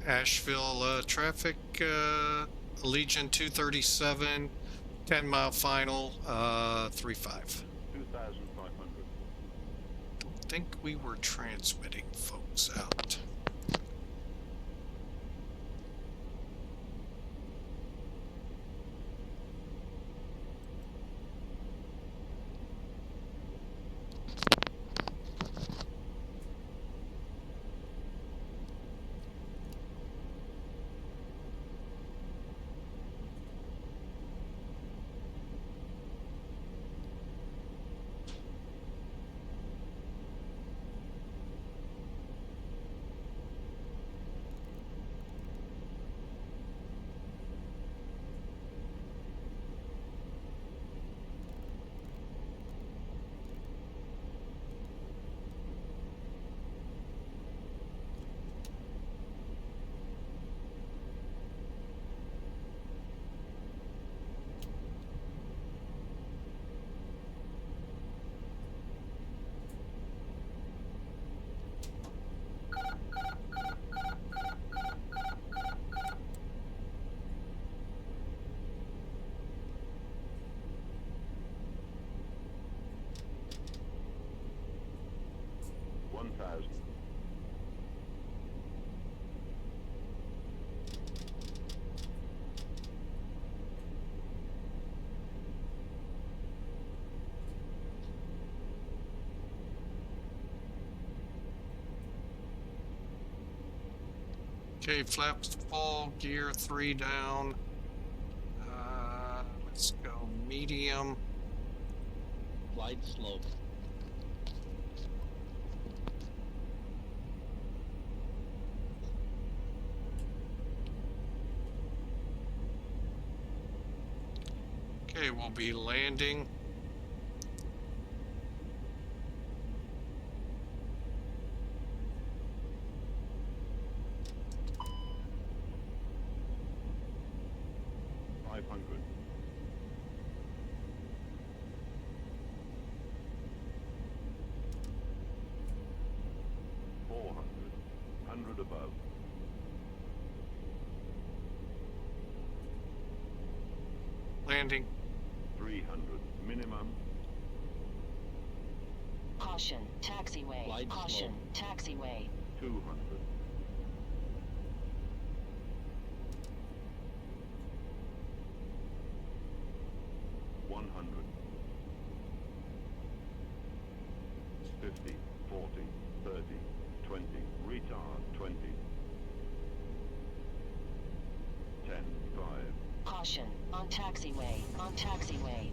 Asheville traffic, Allegiant 237, 10-mile final, 35. 2,500. Don't think we were transmitting folks out. Okay, flaps full, gear 3 down. Let's go medium. Glide slope. Okay, we'll be landing. Above. Landing. 300 minimum. Caution, taxiway. Glide Caution, slope. taxiway. 200. 100. 50, 40, 30, 20, retard 20. 10, 5. Caution, on taxiway. On taxiway.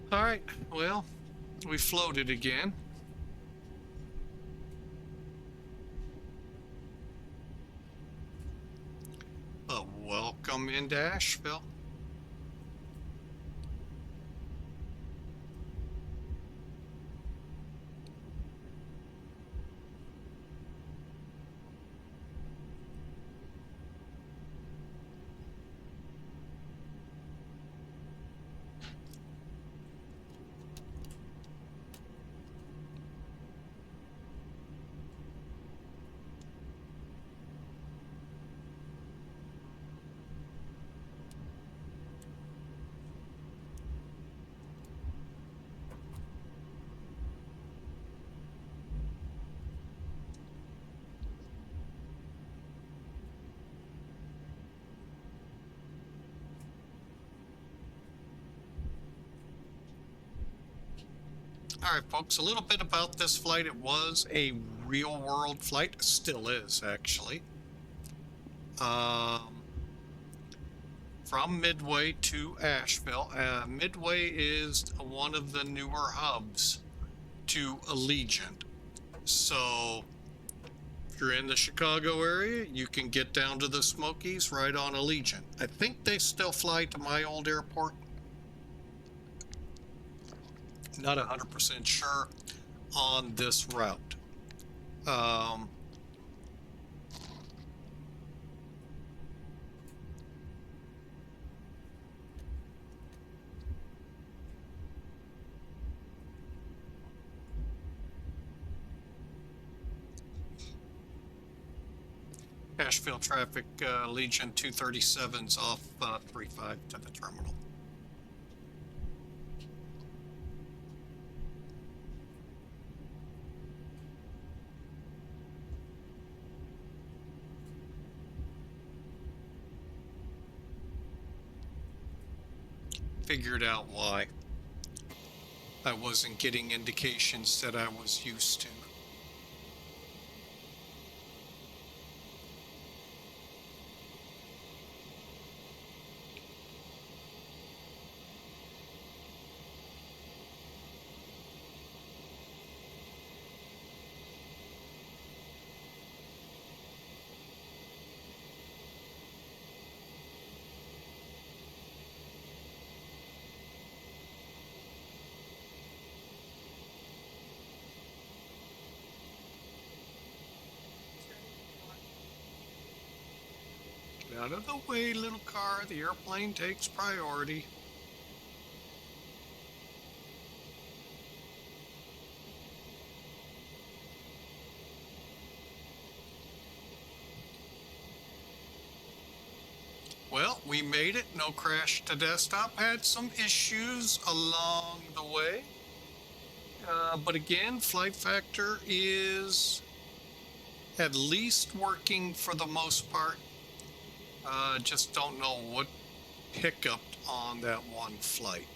All right, well, we floated again. But welcome into Asheville. All right, folks, a little bit about this flight. It was a real-world flight. Still is, actually. From Midway to Asheville. Midway is one of the newer hubs to Allegiant. So, if you're in the Chicago area, you can get down to the Smokies right on Allegiant. I think they still fly to my old airport. Not 100% sure on this route. Asheville traffic, Allegiant 237's off 35 to the terminal. Figured out why I wasn't getting indications that I was used to. Get out of the way, little car. The airplane takes priority. Well, we made it. No crash to desktop. Had some issues along the way. But again, flight factor is at least working for the most part. Just don't know what hiccuped on that one flight.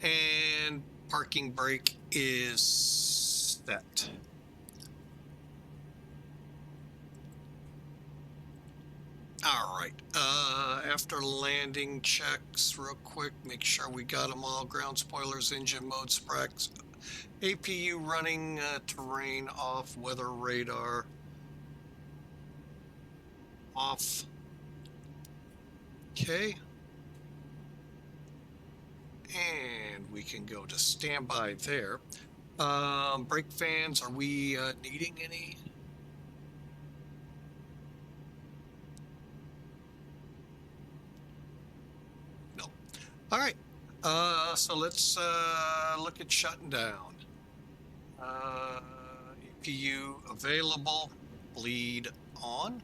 And parking brake is set. All right, after landing checks real quick, make sure we got them all. Ground spoilers, engine mode, SPEC'S, APU running, terrain off, weather radar off. Okay. And we can go to standby there. Brake fans, are we needing any? No. All right. So let's look at shutting down. APU available, bleed on.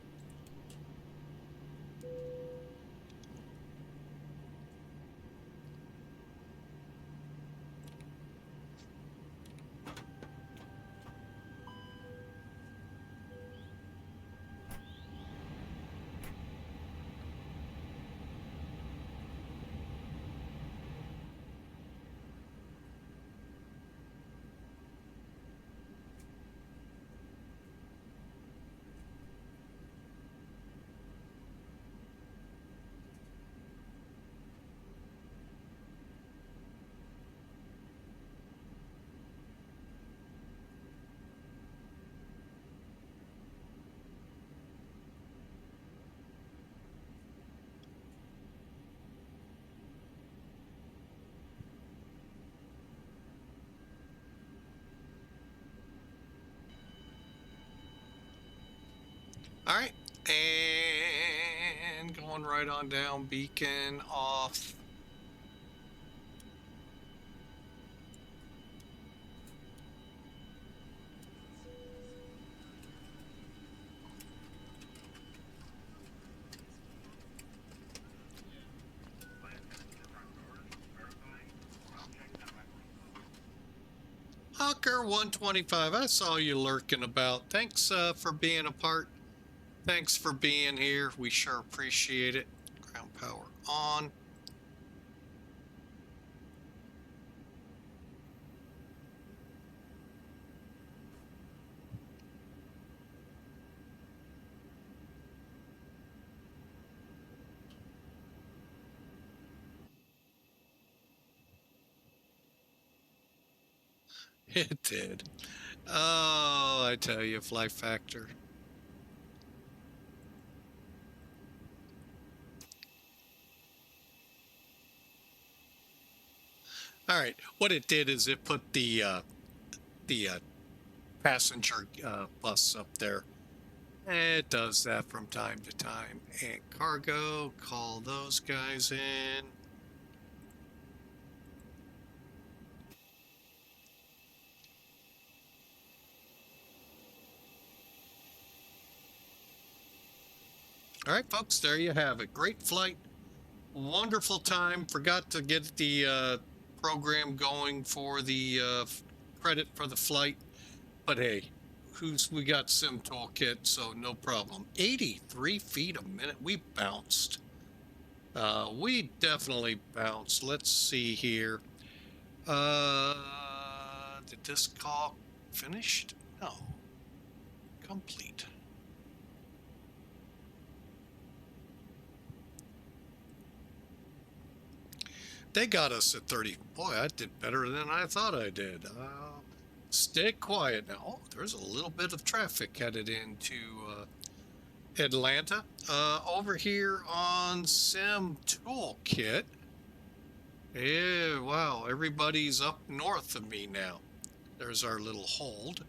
All right, and going right on down, beacon off. Hawker 125, I saw you lurking about. Thanks for being a part. Thanks for being here. We sure appreciate it. Ground power on. It did. Oh, I tell you, flight factor. All right. What it did is it put the passenger bus up there. It does that from time to time. And cargo, call those guys in. All right, folks, there you have it. Great flight. Wonderful time. Forgot to get the program going for the credit for the flight. But hey, we got Sim Toolkit, so no problem. 83 feet a minute. We bounced. We definitely bounced. Let's see here. Did this call finished? No. Complete. They got us at 30. Boy, I did better than I thought I did. Stay quiet now. Oh, there's a little bit of traffic headed into Atlanta. Over here on Sim Toolkit. Yeah, wow, everybody's up north of me now. There's our little hold.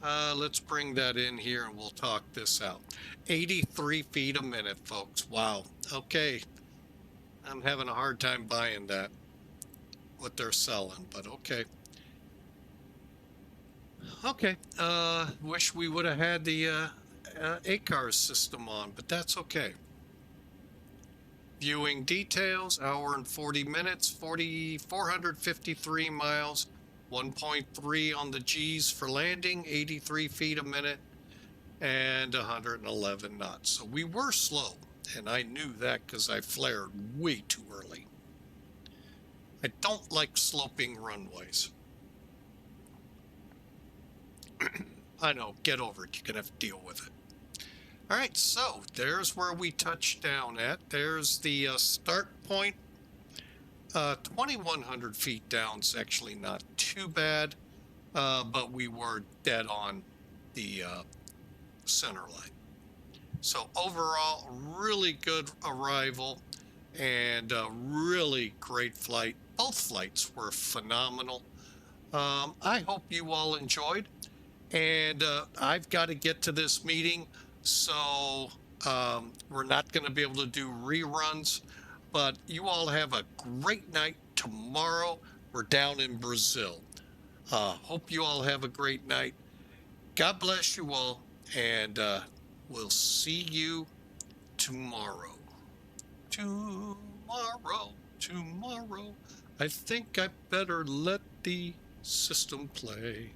Let's bring that in here and we'll talk this out. 83 feet a minute, folks. Wow. Okay. I'm having a hard time buying that, what they're selling, but okay. Okay. Wish we would have had the ACARS system on, but that's okay. Viewing details, hour and 40 minutes, 453 miles, 1.3 on the G's for landing, 83 feet a minute, and 111 knots. So we were slow, and I knew that because I flared way too early. I don't like sloping runways. I know, get over it. You're going to have to deal with it. All right, so there's where we touched down at. There's the start point. 2,100 feet down is actually not too bad, but we were dead on the center line. So overall, really good arrival and really great flight. Both flights were phenomenal. I hope you all enjoyed. And I've got to get to this meeting. So we're not going to be able to do reruns, but you all have a great night. Tomorrow we're down in Brazil. Hope you all have a great night. God bless you all, and we'll see you tomorrow. Tomorrow. I think I better let the system play.